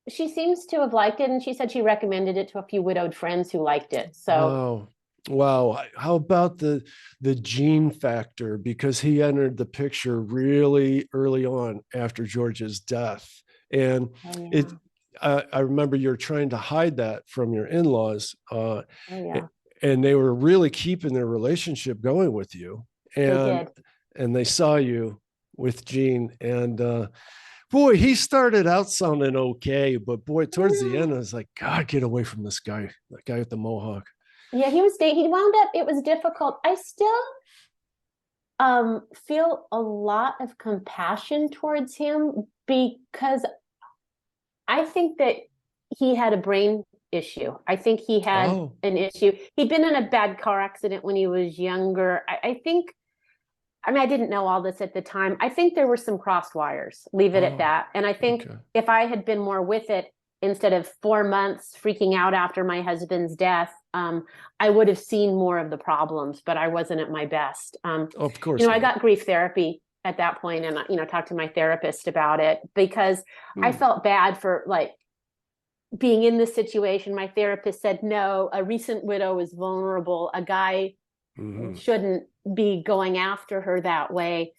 she seems to have liked it. And she said she recommended it to a few widowed friends who liked it. So Wow. Wow. How about the Gene factor? Because he entered the picture really early on after George's death. And oh it yeah, I remember you're trying to hide that from your in-laws. oh yeah, And they were really keeping their relationship going with you. they And did. they saw you with Gene. And boy, he started out sounding okay, but boy, towards the end, I was like, God, get away from this guy, that guy with the mohawk. Yeah, he wound up, it was difficult. I still feel a lot of compassion towards him because I think that he had a brain issue. I think he had Oh, an issue. He'd been in a bad car accident when he was younger. I think, I mean, I didn't know all this at the time. I think there were some crossed wires, leave it at oh, that. And I think okay. if I had been more with it instead of 4 months freaking out after my husband's death, I would have seen more of the problems, but I wasn't at my best. Of course I not. got grief therapy at that point and, talked to my therapist about it because I Hmm. felt bad for like being in this situation. My therapist said, no, a recent widow is vulnerable. A guy Hmm. shouldn't be going after her that way.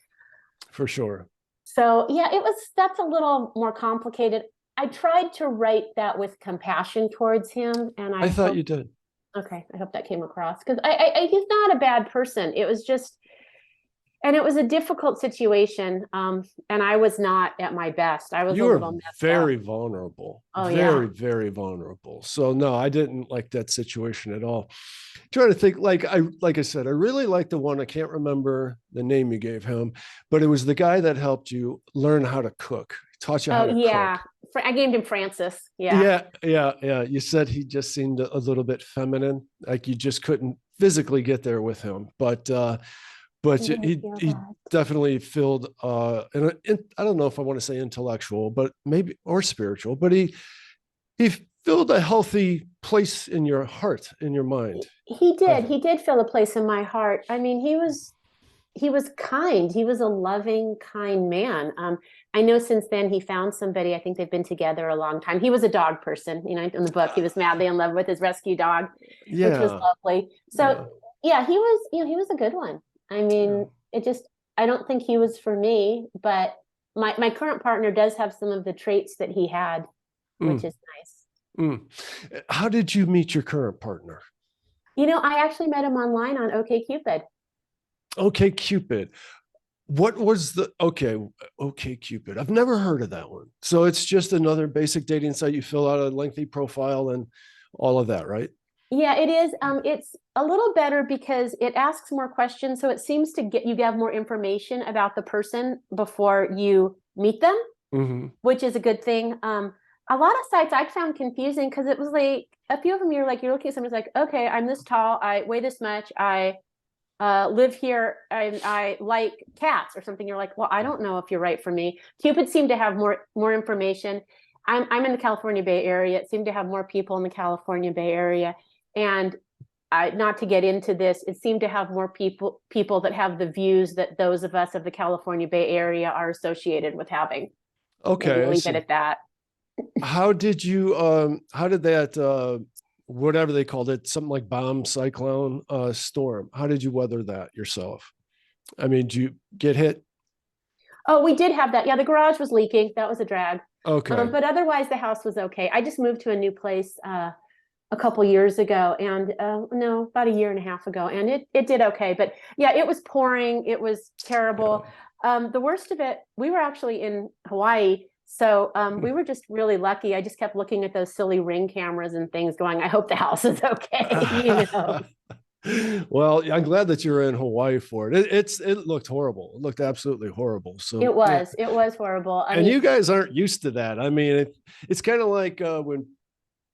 For sure. So yeah, that's a little more complicated. I tried to write that with compassion towards him, and I I thought hope, you did. okay, I hope that came across because he's not a bad person. It was just, and it was a difficult situation. And I was not at my best. I was a You were little messed up. very vulnerable, Oh yeah. very, very vulnerable. So no, I didn't like that situation at all. Trying to think, like I said, I really like the one. I can't remember the name you gave him, but it was the guy that helped you learn how to cook. He taught you how Oh to yeah. cook. I named him Francis. Yeah. Yeah, yeah, yeah. You said he just seemed a little bit feminine, like you just couldn't physically get there with him. But I didn't feel he that. definitely filled and I don't know if I want to say intellectual, but maybe or spiritual, but he filled a healthy place in your heart, in your mind. He I did. think. He did fill a place in my heart. I mean, he was kind. He was a loving, kind man. I know since then he found somebody. I think they've been together a long time. He was a dog person. In the book, he was madly in love with his rescue dog, which was Yeah, lovely. So yeah, yeah, he was a good one. I yeah. mean, I don't think he was for me, but my current partner does have some of the traits that he had, which Mm, is nice. mm. How did you meet your current partner? I actually met him online on OkCupid. Okay, Cupid. What was the okay Cupid? I've never heard of that one. So it's just another basic dating site. You fill out a lengthy profile and all of that, right? Yeah, it is. It's a little better because it asks more questions. So it seems to get you to have more information about the person before you meet them, Mm-hmm. which is a good thing. A lot of sites I found confusing because it was like a few of them you're looking at somebody's like, okay, I'm this tall, I weigh this much, I live here, and I like cats or something. You're like, well, I don't know if you're right for me. Cupid seemed to have more information. I'm in the California Bay Area. It seemed to have more people in the California Bay Area, and not to get into this, it seemed to have more people that have the views that those of us of the California Bay Area are associated with having. Maybe Okay, I leave it see. at that. How did that whatever they called it, something like bomb cyclone storm, how did you weather that yourself? I mean, did you get hit? Oh, we did have that. Yeah, the garage was leaking. That was a drag. Okay. But otherwise, the house was okay. I just moved to a new place a couple years ago, and no, about a year and a half ago, and it did okay. But yeah, it was pouring. It was Yeah. terrible. The worst of it, we were actually in Hawaii, so we were just really lucky. I just kept looking at those silly Ring cameras and things, going, "I hope the house is okay." Well, I'm glad that you're in Hawaii for it. It looked horrible. It looked absolutely horrible. So It yeah, was. It was horrible. I and mean, you guys aren't used to that. I mean, it's kind of like when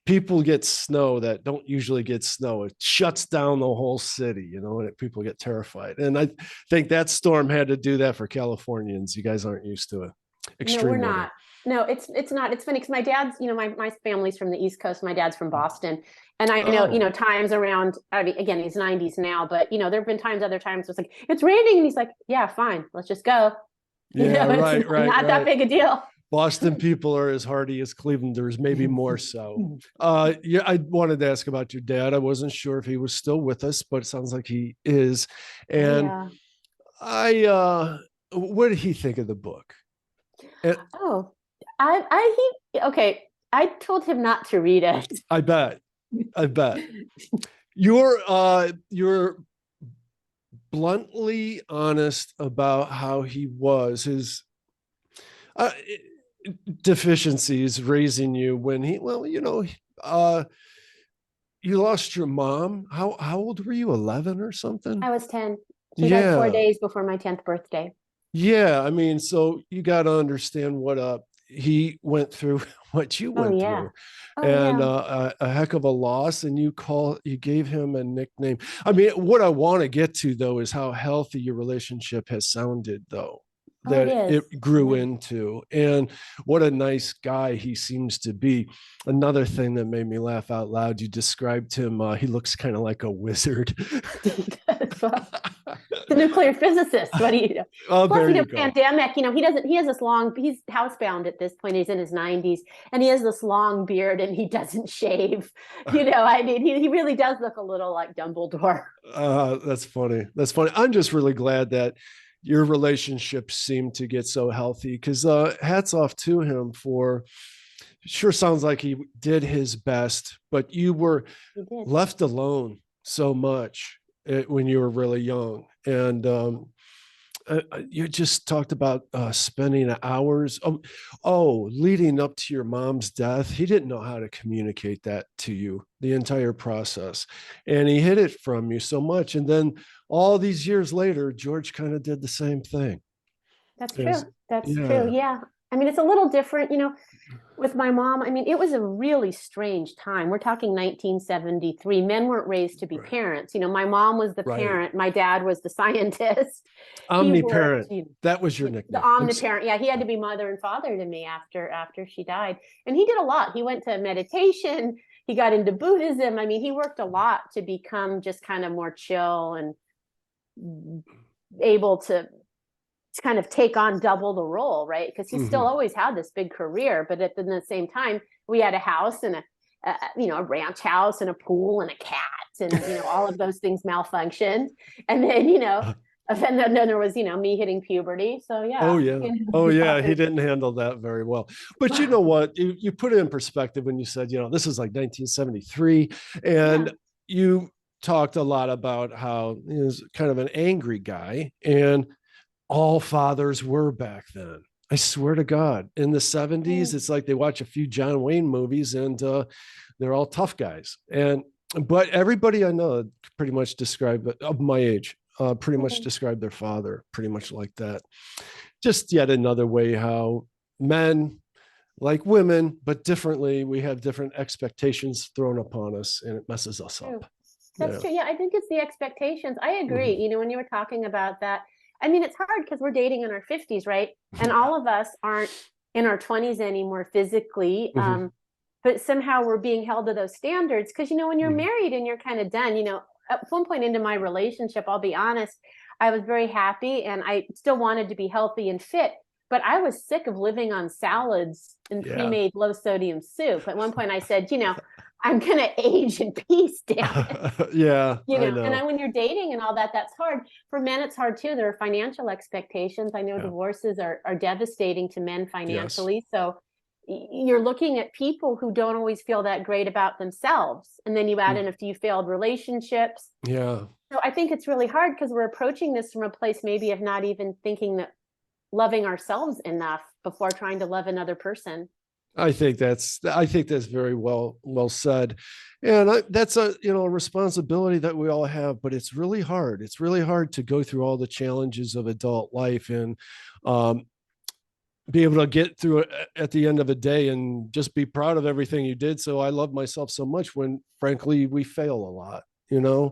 people get snow that don't usually get snow. It shuts down the whole city, and people get terrified. And I think that storm had to do that for Californians. You guys aren't used to it. no, we're Extreme weather. not. No, it's not. It's funny because my dad's, my family's from the East Coast. My dad's from Boston, and I know, Oh, times around. I mean, again, he's 90s now, but there have been other times where it's like it's raining, and he's like, "Yeah, fine, let's just go." yeah, It's right, right, not that right. big a deal. Boston people are as hardy as Clevelanders, maybe more so. Yeah, I wanted to ask about your dad. I wasn't sure if he was still with us, but it sounds like he is. Oh And yeah. what did he think of the book? And Oh, okay. I told him not to read it. I bet, I bet you're bluntly honest about how he was, his uh, deficiencies raising you when you lost your mom. How old were you? 11 or something? I was 10. She died four Yeah. days before my 10th birthday. Yeah. I mean, so you got to understand what he went through what you Oh went yeah. through, Oh and yeah. a heck of a loss. And you gave him a nickname. I mean, what I want to get to though is how healthy your relationship has sounded, though, Oh, it that is. it grew Yeah. into, and what a nice guy he seems to be. Another thing that made me laugh out loud, you described him. He looks kind of like a wizard. He does. Well, the nuclear physicist. What do you know? Oh, Plus, there you go. pandemic, he has this long, he's housebound at this point. He's in his 90s and he has this long beard and he doesn't shave. I mean, he really does look a little like Dumbledore. That's funny. That's funny. I'm just really glad that your relationships seem to get so healthy, because hats off to him for, sure sounds like he did his best, but you were He did. left alone so much when you were really young. And you just talked about spending hours. Leading up to your mom's death, he didn't know how to communicate that to you, the entire process, and he hid it from you so much. And then all these years later, George kind of did the same thing. That's Is true. That's true. Yeah, Yeah. I mean, it's a little different, with my mom. I mean, it was a really strange time. We're talking 1973. Men weren't raised to be right, parents. My mom was the right. parent. My dad was the scientist. He worked, Omniparent. That was your the nickname. omniparent. Yeah, he had to be mother and father to me after she died. And he did a lot. He went to meditation. He got into Buddhism. I mean, he worked a lot to become just kind of more chill and able to kind of take on double the role, right? Because he still Mhm. always had this big career, but at the same time, we had a house and a ranch house and a pool and a cat, and all of those things malfunctioned, and then and then there was me hitting puberty. So Oh yeah, yeah. Oh yeah. He didn't handle that very well. But you know what? You put it in perspective when you said, this is like 1973. yeah, And you talked a lot about how he was kind of an angry guy. And all fathers were back then. I swear to God. In the 70s, it's like they watch a few John Wayne movies, and they're all tough guys. But everybody I know pretty much describe, of my age, pretty much describe their father pretty much like that. Just yet another way how men, like women, but differently, we have different expectations thrown upon us, and it messes us true. up. That's Yeah. true. Yeah, I think it's the expectations. I agree. Mhm. When you were talking about that, I mean, it's hard because we're dating in our 50s, right? And Yeah. all of us aren't in our 20s anymore physically. Mhm. But somehow we're being held to those standards because, when you're Mhm. married and you're kind of done, at one point into my relationship, I'll be honest, I was very happy and I still wanted to be healthy and fit. But I was sick of living on salads and Yeah. pre-made low sodium soup. At one point I said, I'm gonna age in peace, damn it. Yeah, I And know. then when you're dating and all that, that's hard. For men, it's hard too. There are financial expectations. I know Yeah. divorces are devastating to men Yes. financially. So you're looking at people who don't always feel that great about themselves. And then you add in a few failed relationships. Yeah. So I think it's really hard because we're approaching this from a place maybe of not even thinking that loving ourselves enough before trying to love another person. I think that's very well said. And that's a responsibility that we all have, but it's really hard. It's really hard to go through all the challenges of adult life, and um, be able to get through it at the end of a day and just be proud of everything you did. So I love myself so much when frankly we fail a lot, Yeah.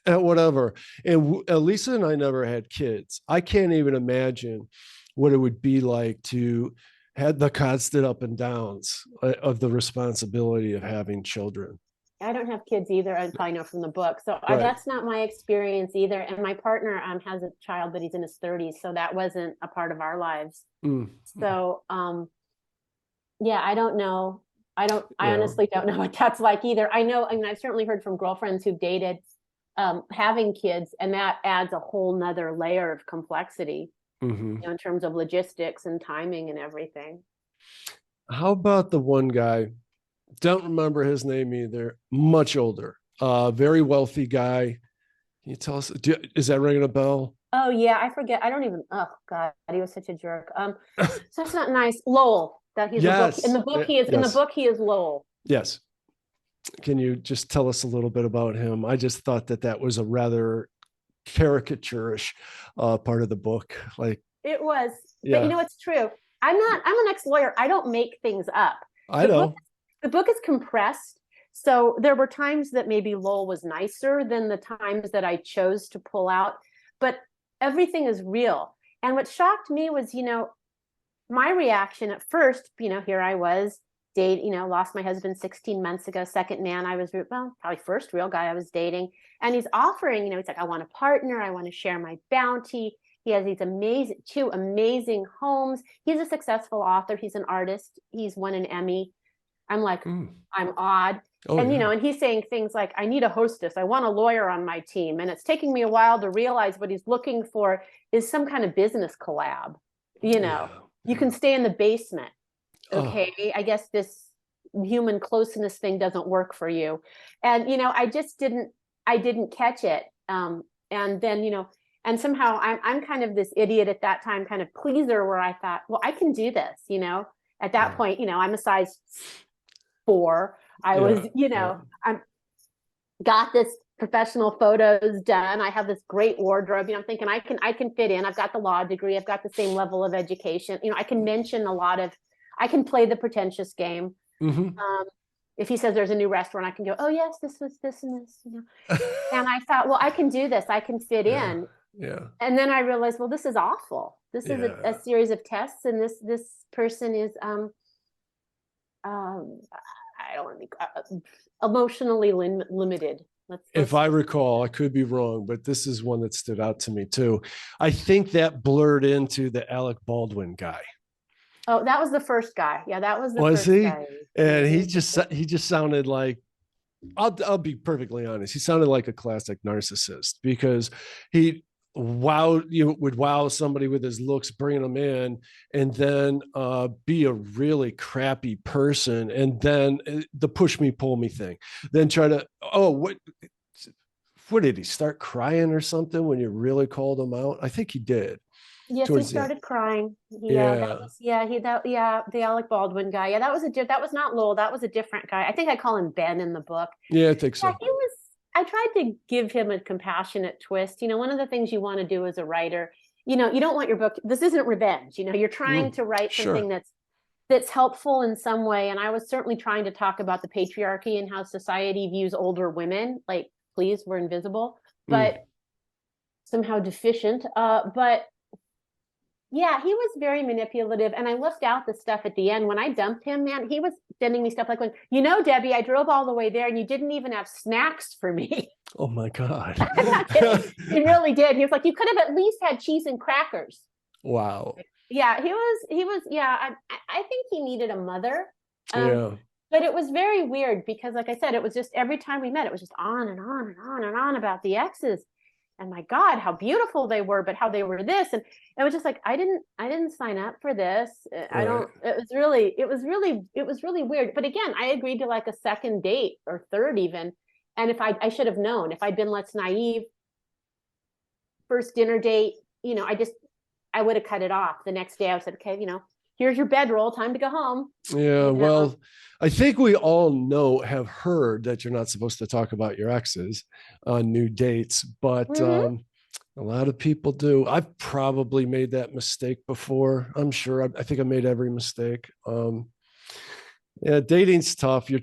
at whatever. And Lisa and I never had kids. I can't even imagine what it would be like to have the constant up and downs of the responsibility of having children. I don't have kids either. I probably know from the book. So Right. that's not my experience either. And my partner has a child, but he's in his 30s. So that wasn't a part of our lives. Mm. So yeah, I don't know. I Yeah. honestly don't know what that's like either. I mean, I've certainly heard from girlfriends who've dated having kids, and that adds a whole nother layer of complexity, Hmm. in terms of logistics and timing and everything. How about the one guy? Don't remember his name either. Much older, very wealthy guy. Can you tell us? Is that ringing a bell? Oh yeah, I forget. I don't even. Oh God, he was such a jerk. So that's not nice. Lowell. That he's a book in Yes. the book. He is in the Yes. book. He is Lowell. Yes. Can you just tell us a little bit about him? I just thought that was a rather caricaturish part of the book. Like, It was, but yeah. it's true. I'm an ex-lawyer. I don't make things up. I The book, know. the book is compressed. So there were times that maybe Lowell was nicer than the times that I chose to pull out, but everything is real. And what shocked me was, my reaction at first, here I was lost my husband 16 months ago, second man I was, well, probably first real guy I was dating. And he's offering, he's like, I want a partner. I want to share my bounty. He has these two amazing homes. He's a successful author. He's an artist. He's won an Emmy. I'm like, I'm awed. Oh, And, yeah. and he's saying things like, I need a hostess. I want a lawyer on my team. And it's taking me a while to realize what he's looking for is some kind of business collab. Yeah. You can stay in the basement. Oh, Okay. I guess this human closeness thing doesn't work for you. And, I didn't catch it. And then, and somehow I'm kind of this idiot at that time, kind of pleaser, where I thought, well, I can do this, at that yeah. point, I'm a size 4. I was, Yeah. Yeah. I'm got this professional photos done. I have this great wardrobe. I'm thinking I can fit in. I've got the law degree. I've got the same level of education. I can mention I can play the pretentious game. Hmm. If he says there's a new restaurant, I can go, oh yes, this was this and this, And I thought, well, I can do this. I can fit Yeah. in. Yeah. And then I realized, well, this is awful. This is a Yeah. series of tests, and this person is I don't want to be emotionally limited. If I recall, I could be wrong, but this is one that stood out to me too. I think that blurred into the Alec Baldwin guy. Oh, that was the first guy. Yeah, that was the Was first he? guy. And Mm-hmm. he just sounded like, I'll be perfectly honest. He sounded like a classic narcissist because he would wow somebody with his looks, bringing them in, and then be a really crappy person, and then the push me pull me thing. Then try to what did he start crying or something when you really called him out? I think he did. Yes, he Towards the started crying. Yeah, that yeah was the Alec Baldwin guy. Yeah, that was not Lowell. That was a different guy. I think I call him Ben in the book. yeah I think Yeah, so. I tried to give him a compassionate twist. One of the things you want to do as a writer, you don't want your book, this isn't revenge. You're trying to write something Sure. that's helpful in some way. And I was certainly trying to talk about the patriarchy and how society views older women. Like, please, we're invisible, but somehow deficient. But yeah, he was very manipulative. And I left out the stuff at the end. When I dumped him, man, he was sending me stuff like, Debbie, I drove all the way there and you didn't even have snacks for me. Oh my God. I'm not kidding. He really did. He was like, you could have at least had cheese and crackers. Wow. Yeah, yeah, I think he needed a mother. Yeah. But it was very weird because, like I said, it was just every time we met, it was just on and on and on and on about the exes. And my God, how beautiful they were, but how they were this. And it was just like, I didn't sign up for this. Right. It was really weird. But again, I agreed to like a second date or third even. And if I should have known, if I'd been less naive, first dinner date, I would have cut it off. The next day I said, okay, here's your bedroll, time to go home. Yeah. Well, I think we all have heard that you're not supposed to talk about your exes on new dates, but a lot of people do. I've probably made that mistake before. I'm sure. I think I made every mistake. Yeah, dating's tough. You're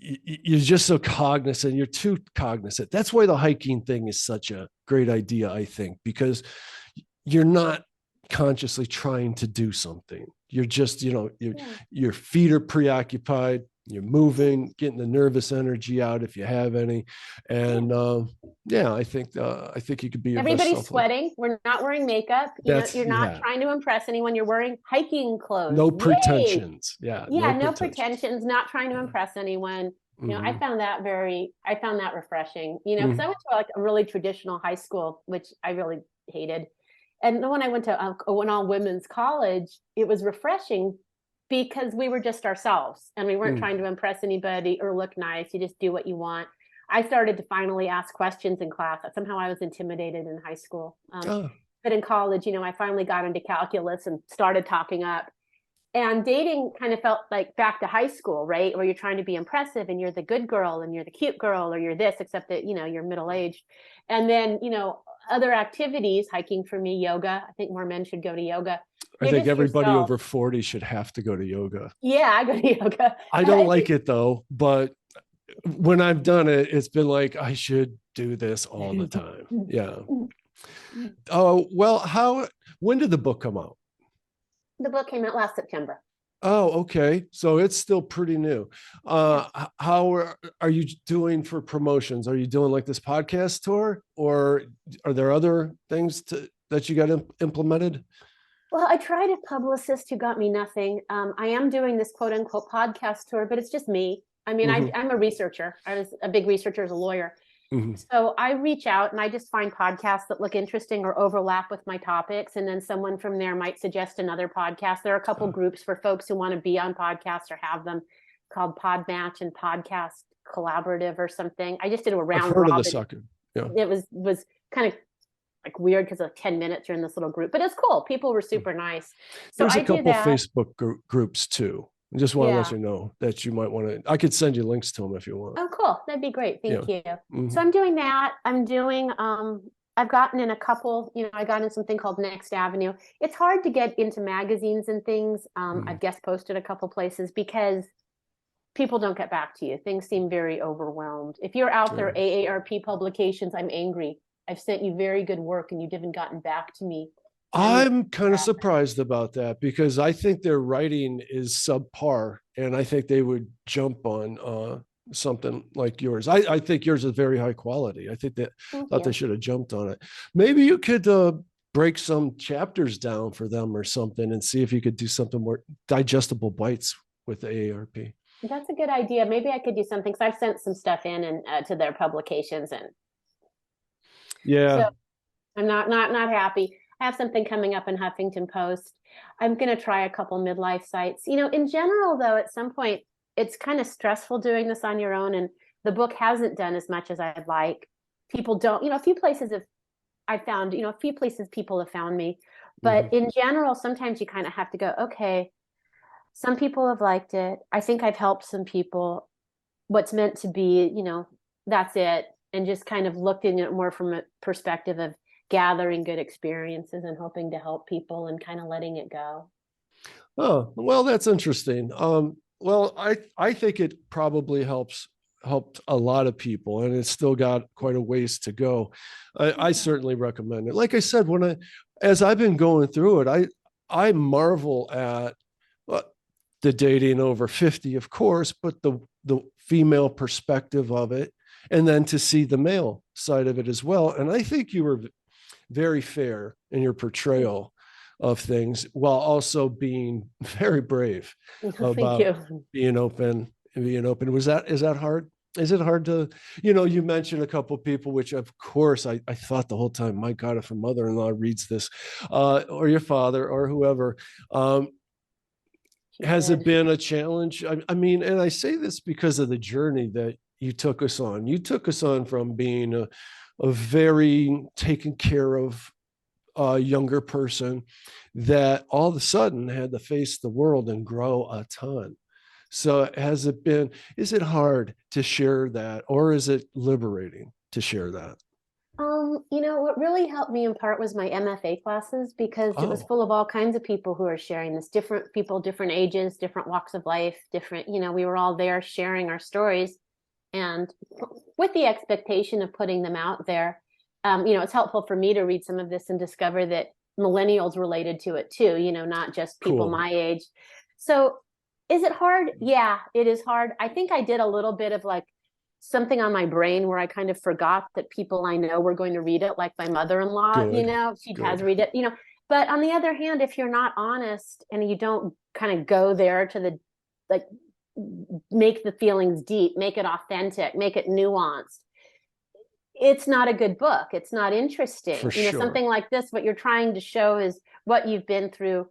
just so cognizant. You're too cognizant. That's why the hiking thing is such a great idea, I think, because you're not consciously trying to do something. You're just, your feet are preoccupied. You're moving, getting the nervous energy out if you have any, and I think you could be your Everybody's best self. Sweating. We're not wearing makeup. You're not trying to impress anyone. You're wearing hiking clothes. No Yay! pretensions. Yeah. No pretensions. Not trying to impress anyone. Mm-hmm. I found that refreshing. Because I went to like a really traditional high school, which I really hated. And when I went to an all women's college, it was refreshing because we were just ourselves and we weren't trying to impress anybody or look nice. You just do what you want. I started to finally ask questions in class. Somehow I was intimidated in high school. But in college, I finally got into calculus and started talking up. And dating kind of felt like back to high school, right? Where you're trying to be impressive and you're the good girl and you're the cute girl or you're this, except that, you're middle-aged. And then, other activities, hiking for me, yoga. I think more men should go to yoga. I You're think just everybody yourself. over 40 should have to go to yoga. Yeah, I go to yoga. I don't like it though, but when I've done it, it's been like, I should do this all the time. Yeah. Oh, well, when did the book come out? The book came out last September. Oh, okay. So it's still pretty new. Yeah. How are you doing for promotions? Are you doing like this podcast tour, or are there other things that you got implemented? Well, I tried a publicist who got me nothing. I am doing this quote unquote podcast tour, but it's just me. I mean, Hmm. I'm a researcher. I was a big researcher as a lawyer. Hmm. So I reach out and I just find podcasts that look interesting or overlap with my topics. And then someone from there might suggest another podcast. There are a couple groups for folks who want to be on podcasts or have them, called Pod Match and Podcast Collaborative or something. I just did a I've round heard of the robin. second. Yeah. It was kind of like weird because like 10 minutes you're in this little group, but it's cool. People were super nice. So There's a I do couple that. Facebook groups too. I just want to let Yeah. you know that you might want to. I could send you links to them if you want. Oh, cool. That'd be great. Thank you. Mhm. So I'm doing that. I'm doing, I've gotten in a couple, I got in something called Next Avenue. It's hard to get into magazines and things. I've guest posted a couple places because people don't get back to you. Things seem very overwhelmed. If you're out there, AARP publications, I'm angry. I've sent you very good work and you haven't gotten back to me. I'm kind of surprised about that because I think their writing is subpar, and I think they would jump on something like yours. I think yours is very high quality. I think thought they should have jumped on it. Maybe you could break some chapters down for them or something, and see if you could do something more digestible bites with the AARP. That's a good idea. Maybe I could do something because I've sent some stuff in and to their publications, and Yeah. so I'm not happy. I have something coming up in Huffington Post. I'm going to try a couple midlife sites. In general, though, at some point, it's kind of stressful doing this on your own, and the book hasn't done as much as I'd like. People don't, a few places have I found, a few places people have found me, but in general, sometimes you kind of have to go, okay, some people have liked it. I think I've helped some people. What's meant to be, that's it. And just kind of looking at it more from a perspective of gathering good experiences and hoping to help people and kind of letting it go. Oh, well, that's interesting. Well, I think it probably helped a lot of people, and it's still got quite a ways to go. I certainly recommend it. Like I said, as I've been going through it, I marvel at the dating over 50, of course, but the female perspective of it, and then to see the male side of it as well. And I think you were very fair in your portrayal of things while also being very brave Thank about you. being open and being open. Is that hard? Is it hard to, you mentioned a couple of people, which of course I thought the whole time, my God, if a mother-in-law reads this, or your father or whoever, has it been a challenge? I mean, and I say this because of the journey that you took us on. You took us on from being a very taken care of younger person that all of a sudden had to face the world and grow a ton. So is it hard to share that, or is it liberating to share that? What really helped me in part was my MFA classes because it was full of all kinds of people who are sharing this, different people, different ages, different walks of life, different, we were all there sharing our stories and with the expectation of putting them out there. It's helpful for me to read some of this and discover that millennials related to it too, not just people my age. So is it hard? Yeah, it is hard. I think I did a little bit of like something on my brain where I kind of forgot that people I know were going to read it, like my mother-in-law, she has read it, but on the other hand, if you're not honest and you don't kind of go there to make the feelings deep, make it authentic, make it nuanced, it's not a good book. It's not interesting. For sure. Something like this, what you're trying to show is what you've been through,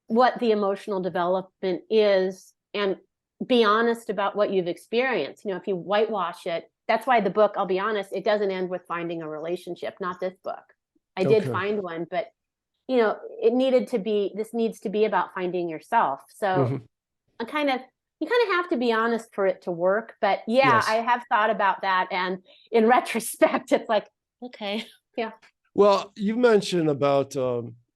what the emotional development is, and be honest about what you've experienced. If you whitewash it, that's why the book, I'll be honest, it doesn't end with finding a relationship, not this book. I did find one, but this needs to be about finding yourself. So you kind of have to be honest for it to work. But yes. I have thought about that. And in retrospect, it's like, okay, yeah. Well, you mentioned about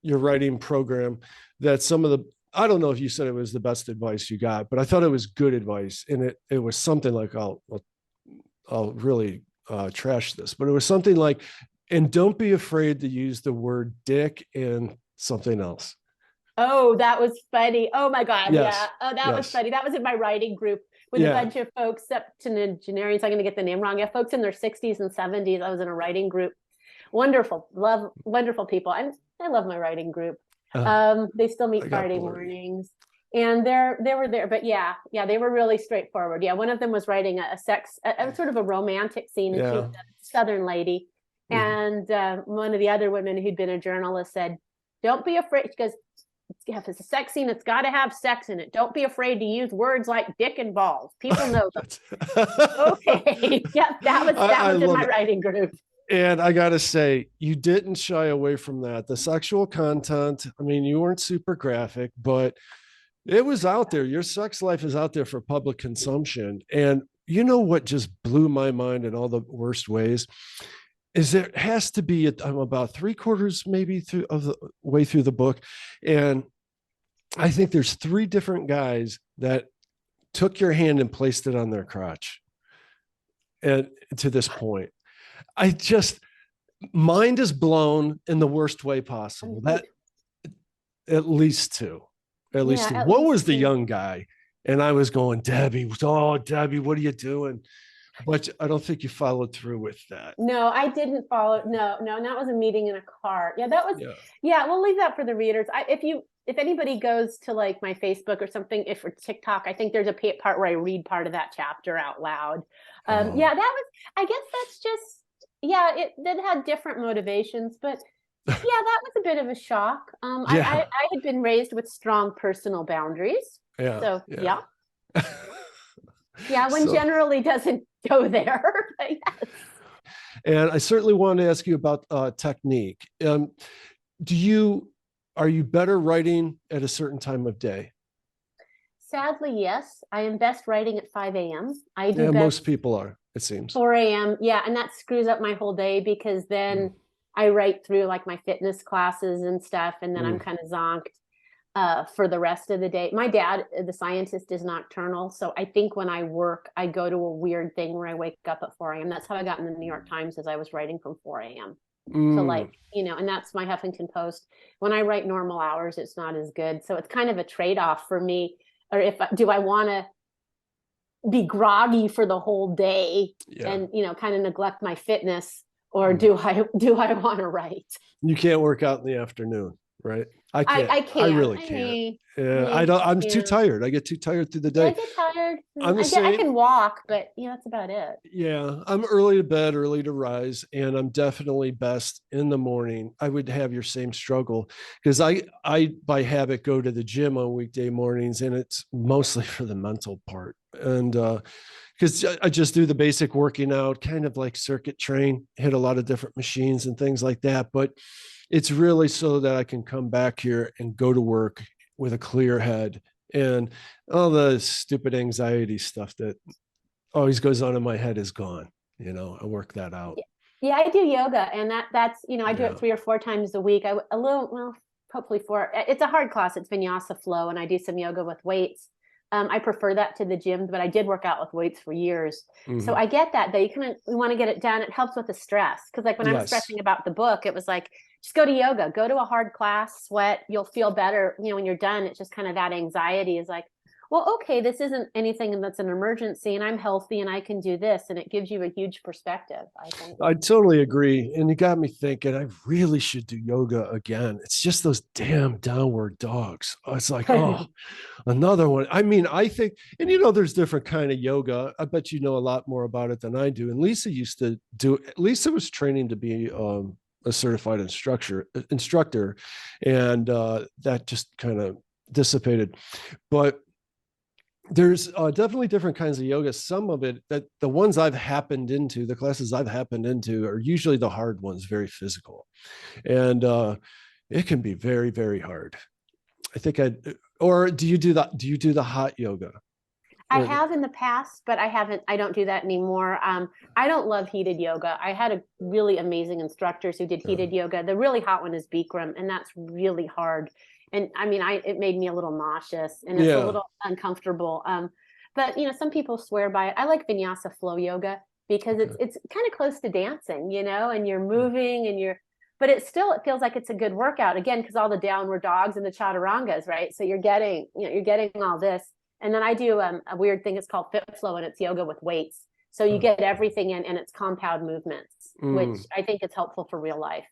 your writing program that some of the, I don't know if you said it was the best advice you got, but I thought it was good advice. And it was something like, I'll really trash this, but it was something like, and don't be afraid to use the word dick and something else. Oh, that was funny. Oh my God. Yeah. Yes. Oh, that was Yes. funny. That was in my writing group with a Yeah. bunch of folks, septuagenarians. I'm going to get the name wrong. Yeah, folks in their 60s and 70s. I was in a writing group. Wonderful. Love, wonderful people. I love my writing group. They still I meet got Friday blurry. mornings. And they were there, but yeah, they were really straightforward. Yeah, one of them was writing a sort of a romantic scene, and she was Yeah. a Southern lady. Mhm. And one of the other women who'd been a journalist said, "Don't be afraid." She goes, "If it's a sex scene, it's got to have sex in it. Don't be afraid to use words like dick and balls. People know them." Okay, yeah, that I was in love my it. writing group. And I got to say, you didn't shy away from that. The sexual content, I mean, you weren't super graphic, but it was out there. Your sex life is out there for public consumption. And you know what just blew my mind in all the worst ways is there has to be, I'm about three quarters maybe through of the way through the book. And I think there's three different guys that took your hand and placed it on their crotch. And to this point, I just, mind is blown in the worst way possible. That at least two, at least Yeah, two. at What least was the two. young guy? And I was going, Debbie, oh, Debbie, what are you doing? But I don't think you followed through with that. No, I didn't follow. No, that was a meeting in a car. Yeah, that was. Yeah. Yeah, we'll leave that for the readers. If anybody goes to like my Facebook or something, if for TikTok, I think there's a part where I read part of that chapter out loud. Oh. Yeah, that was. I guess that's just. Yeah, it had different motivations, but yeah, that was a bit of a shock. Yeah. I had been raised with strong personal boundaries, Yeah. so Yeah. yeah, yeah, one So, generally doesn't go there. But yes. and I certainly wanted to ask you about technique. Do you, are you better writing at a certain time of day? Sadly, yes. I am best writing at 5 a.m. I do Yeah, most best people are, it seems. 4 a.m. Yeah, and that screws up my whole day because Mm. then I write through like my fitness classes and stuff, and then I'm Mm. kind of zonked for the rest of the day. My dad, the scientist, is nocturnal, so I think when I work, I go to a weird thing where I wake up at 4 a.m. That's how I got in the New York Times, as I was writing from 4 a.m. So Mm. like, and that's my Huffington Post. When I write normal hours, it's not as good. So it's kind of a trade-off for me. Or if do I want to be groggy for the whole day Yeah. and kind of neglect my fitness, or Mm. do I want to write? You can't work out in the afternoon, right? I can't. I I can. really can't. Yeah, I I don't. I'm too yeah. tired. I get too tired through the Yeah, I day. get tired. I'm the I same. can walk, but that's about it. Yeah, I'm early to bed, early to rise, and I'm definitely best in the morning. I would have your same struggle because I by habit go to the gym on weekday mornings, and it's mostly for the mental part. And because I just do the basic working out, kind of like circuit train, hit a lot of different machines and things like that. But it's really so that I can come back here and go to work with a clear head and all the stupid anxiety stuff that always goes on in my head is gone. I work that out. Yeah, I do yoga, and that's I do it Yeah. 3 or 4 times a week. A little, well, hopefully four. It's a hard class. It's vinyasa flow, and I do some yoga with weights. I prefer that to the gym, but I did work out with weights for years. So Mm-hmm. I get that we want to get it done. It helps with the stress because like when I was Yes. stressing about the book, it was like just go to yoga, go to a hard class, sweat. You'll feel better. When you're done, it's just kind of that anxiety is like, well, okay, this isn't anything that's an emergency, and I'm healthy, and I can do this, and it gives you a huge perspective, I think. I totally agree. And you got me thinking, I really should do yoga again. It's just those damn downward dogs. It's like, oh, another one. I mean, I think, and there's different kind of yoga. I bet you know a lot more about it than I do. And Lisa used to do, Lisa was training to be a certified instructor. And that just kind of dissipated. But there's definitely different kinds of yoga. Some of it, that the ones I've happened into, the classes I've happened into, are usually the hard ones, very physical, and it can be very, very hard. I think I, or do you do that? Do you do the hot yoga? I have in the past, but I don't do that anymore. I don't love heated yoga. I had a really amazing instructors who did heated yoga. The really hot one is Bikram, and that's really hard. And I mean, it made me a little nauseous and it's a little uncomfortable. But some people swear by it. I like vinyasa flow yoga because it's kind of close to dancing, and you're moving and but it feels like it's a good workout again, because all the downward dogs and the chaturangas, right? So you're getting all this. And then I do a weird thing. It's called Fit Flow, and it's yoga with weights. So you get everything in, and it's compound movements, which I think is helpful for real life.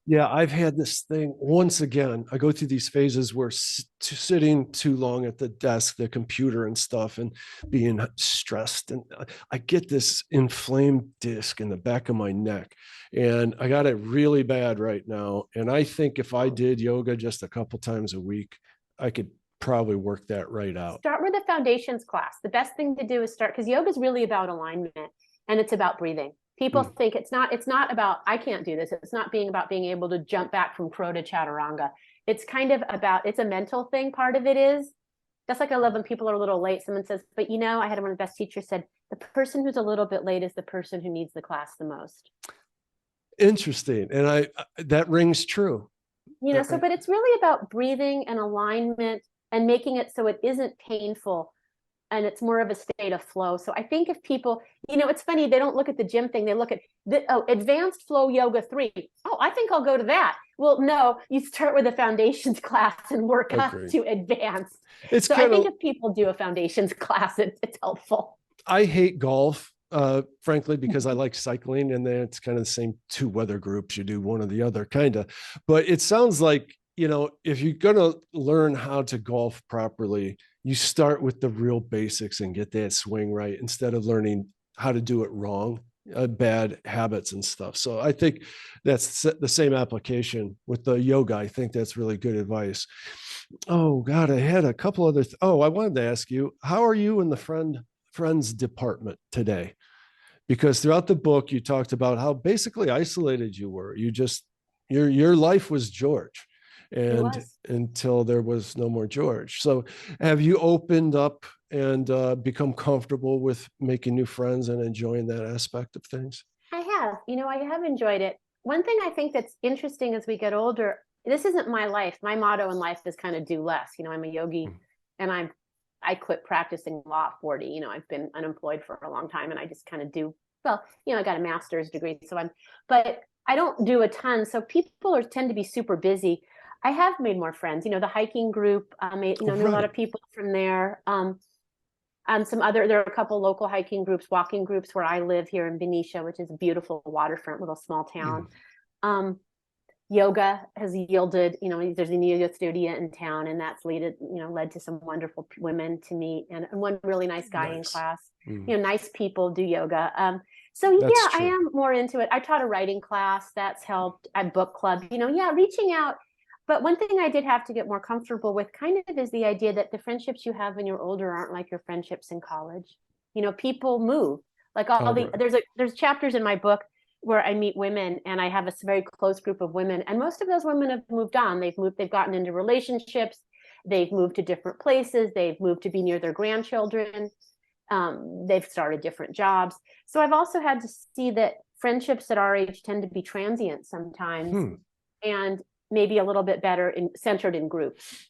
Yeah, I've had this thing once again. I go through these phases where sitting too long at the desk, the computer and stuff, and being stressed. And I get this inflamed disc in the back of my neck. And I got it really bad right now. And I think if I did yoga just a couple times a week, I could probably work that right out. Start with a foundations class. The best thing to do is start, because yoga is really about alignment and it's about breathing. People think it's not about, I can't do this. It's not about being able to jump back from crow to chaturanga. It's kind of about, it's a mental thing. Part of it is, that's like I love when people are a little late. Someone says, but I had one of the best teachers said, the person who's a little bit late is the person who needs the class the most. Interesting. And that rings true. But it's really about breathing and alignment and making it so it isn't painful. And it's more of a state of flow. So I think if people, it's funny, they don't look at the gym thing. They look at advanced flow yoga 3. Oh, I think I'll go to that. Well, no, you start with a foundations class and work up to advanced. So I think if people do a foundations class, it's helpful. I hate golf, frankly, because I like cycling, and then it's kind of the same two weather groups. You do one or the other, kind of. But it sounds like, if you're going to learn how to golf properly, you start with the real basics and get that swing right instead of learning how to do it wrong, bad habits and stuff. So I think that's the same application with the yoga. I think that's really good advice. Oh God, I had a couple other. I wanted to ask you, how are you in the friends department today? Because throughout the book, you talked about how basically isolated you were. Your life was George. And until there was no more George. So have you opened up and become comfortable with making new friends and enjoying that aspect of things? I have. I have enjoyed it. One thing I think that's interesting as we get older, this isn't my life. My motto in life is kind of do less. I'm a yogi and I quit practicing law at 40. I've been unemployed for a long time and I just kind of do, I got a master's degree. But I don't do a ton. So people tend to be super busy. I have made more friends, the hiking group, knew a lot of people from there. There are a couple local hiking groups, walking groups where I live here in Benicia, which is a beautiful waterfront, little small town. Yoga has yielded, there's a new yoga studio in town, and that's led to some wonderful women to meet and one really nice guy in class. Nice people do yoga. I am more into it. I taught a writing class, that's helped. I book club, reaching out. But one thing I did have to get more comfortable with kind of is the idea that the friendships you have when you're older aren't like your friendships in college. People move. Like there's chapters in my book where I meet women and I have a very close group of women. And most of those women have moved on. They've gotten into relationships. They've moved to different places. They've moved to be near their grandchildren. They've started different jobs. So I've also had to see that friendships at our age tend to be transient sometimes. And maybe a little bit better centered in groups,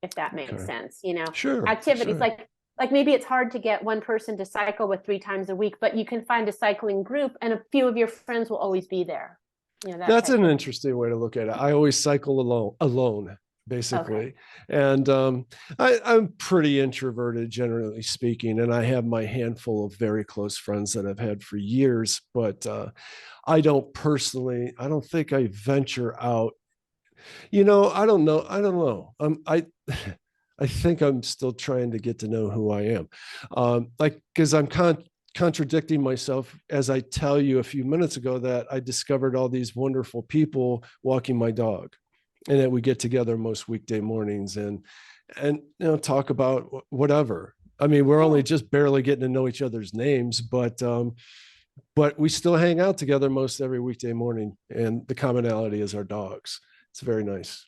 if that makes sense. Sure, activities like maybe it's hard to get one person to cycle with 3 times a week, but you can find a cycling group and a few of your friends will always be there. That's an interesting way to look at it. I always cycle alone basically. And I'm pretty introverted, generally speaking, and I have my handful of very close friends that I've had for years, but I don't think I venture out. I don't know. I think I'm still trying to get to know who I am. Because I'm contradicting myself as I tell you a few minutes ago that I discovered all these wonderful people walking my dog, and that we get together most weekday mornings and talk about whatever. I mean, we're only just barely getting to know each other's names, but we still hang out together most every weekday morning, and the commonality is our dogs. It's very nice.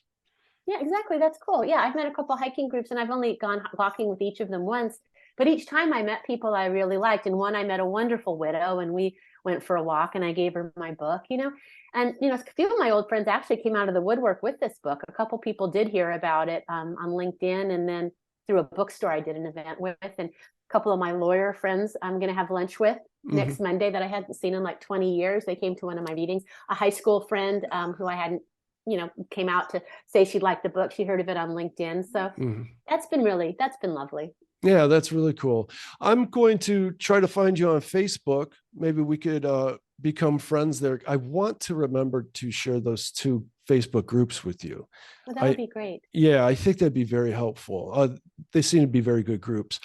Yeah, exactly. That's cool. Yeah, I've met a couple hiking groups and I've only gone walking with each of them once. But each time I met people I really liked. And one, I met a wonderful widow and we went for a walk and I gave her my book, and, a few of my old friends actually came out of the woodwork with this book. A couple people did hear about it on LinkedIn, and then through a bookstore I did an event with, and a couple of my lawyer friends I'm going to have lunch with next Monday that I hadn't seen in like 20 years. They came to one of my meetings. A high school friend who I hadn't, came out to say she liked the book. She heard of it on LinkedIn. So that's been lovely. Yeah, that's really cool. I'm going to try to find you on Facebook. Maybe we could become friends there. I want to remember to share those 2 Facebook groups with you. Well, that would be great. Yeah, I think that'd be very helpful. They seem to be very good groups.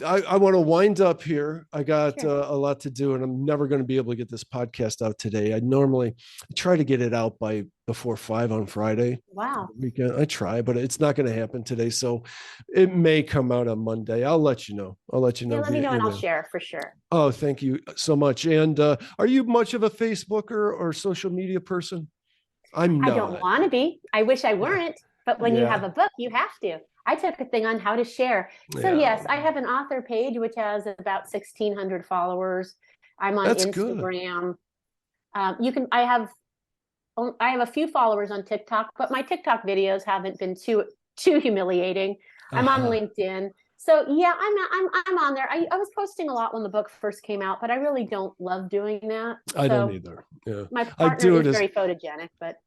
I want to wind up here. I got a lot to do, and I'm never going to be able to get this podcast out today. I normally try to get it out by before 5 on Friday. Wow. Weekend. I try, but it's not going to happen today. So it may come out on Monday. I'll let you know. Yeah, let me know and I'll share for sure. Oh, thank you so much. And are you much of a Facebooker or social media person? I'm not. I don't want to be. I wish I weren't. But when you have a book, you have to. I took a thing on how to share. So yes, I have an author page, which has about 1,600 followers. I'm on Instagram. Good. I have a few followers on TikTok, but my TikTok videos haven't been too humiliating. I'm on LinkedIn. So yeah, I'm on there. I was posting a lot when the book first came out, but I really don't love doing that. I don't either. Yeah. My partner is very photogenic, but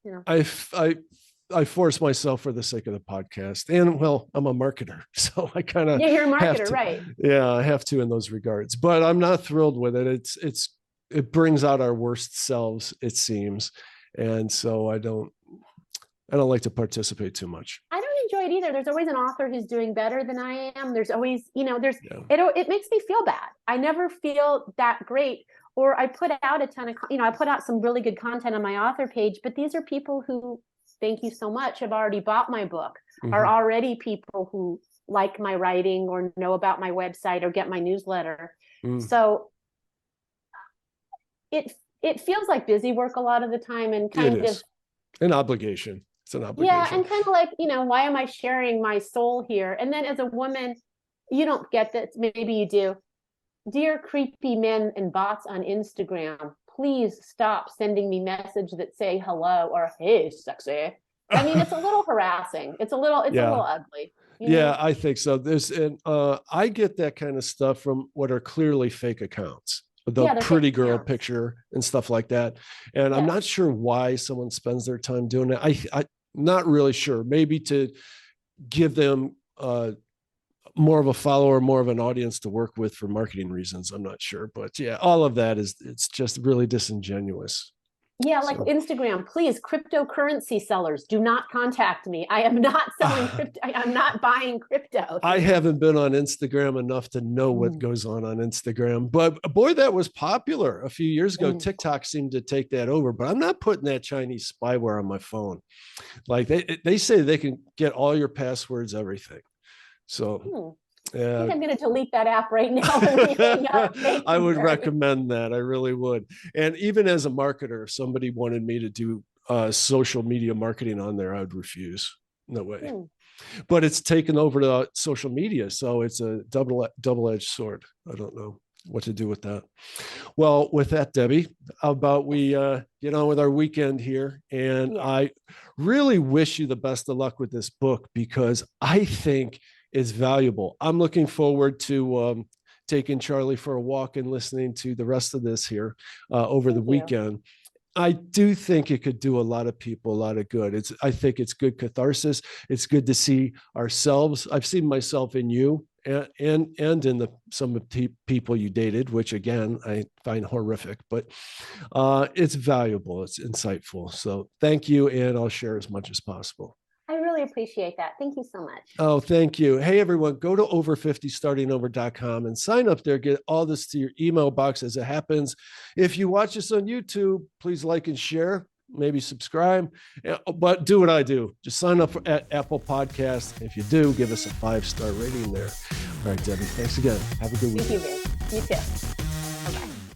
I force myself for the sake of the podcast, and well, I'm a marketer, so I kind of you're a marketer, right? Yeah, I have to in those regards, but I'm not thrilled with it. It brings out our worst selves, it seems, and so I don't like to participate too much. I don't enjoy it either. There's always an author who's doing better than I am. There's always, it makes me feel bad. I never feel that great. Or I put out a ton of, I put out some really good content on my author page, but these are people who, thank you so much, have already bought my book, are already people who like my writing or know about my website or get my newsletter. So it feels like busy work a lot of the time, and kind of an obligation. It's an obligation. Yeah, and kind of like, why am I sharing my soul here? And then as a woman, you don't get that. Maybe you do. Dear creepy men and bots on Instagram, please stop sending me messages that say hello or hey, sexy. I mean, it's a little harassing. It's a little ugly. Yeah, I think so. I get that kind of stuff from what are clearly fake accounts. The pretty girl picture and stuff like that. And I'm not sure why someone spends their time doing it. I'm not really sure. Maybe to give them more of a follower, more of an audience to work with for marketing reasons. I'm not sure. But yeah, all of that it's just really disingenuous. Yeah, like Instagram, please, cryptocurrency sellers, do not contact me. I am not selling crypto. I'm not buying crypto. I haven't been on Instagram enough to know what goes on Instagram. But boy, that was popular a few years ago. TikTok seemed to take that over. But I'm not putting that Chinese spyware on my phone. Like they say they can get all your passwords, everything. So I think I'm going to delete that app right now. I would recommend that. I really would. And even as a marketer, if somebody wanted me to do social media marketing on there, I would refuse. No way. But it's taken over to social media. So it's a double-edged sword. I don't know what to do with that. Well, with that, Debbie, how about we get on with our weekend here? And I really wish you the best of luck with this book, because I think is valuable. I'm looking forward to taking Charlie for a walk and listening to the rest of this here over the weekend. I do think it could do a lot of people a lot of good. I think it's good catharsis. It's good to see ourselves. I've seen myself in you and in some of the people you dated, which again, I find horrific, but it's valuable. It's insightful. So thank you. And I'll share as much as possible. I really appreciate that. Thank you so much. Oh, thank you. Hey, everyone, go to over50startingover.com and sign up there. Get all this to your email box as it happens. If you watch this on YouTube, please like and share, maybe subscribe, but do what I do. Just sign up at Apple Podcasts. If you do, give us a 5-star rating there. All right, Debbie, thanks again. Have a good week. Thank you, Vince. You too.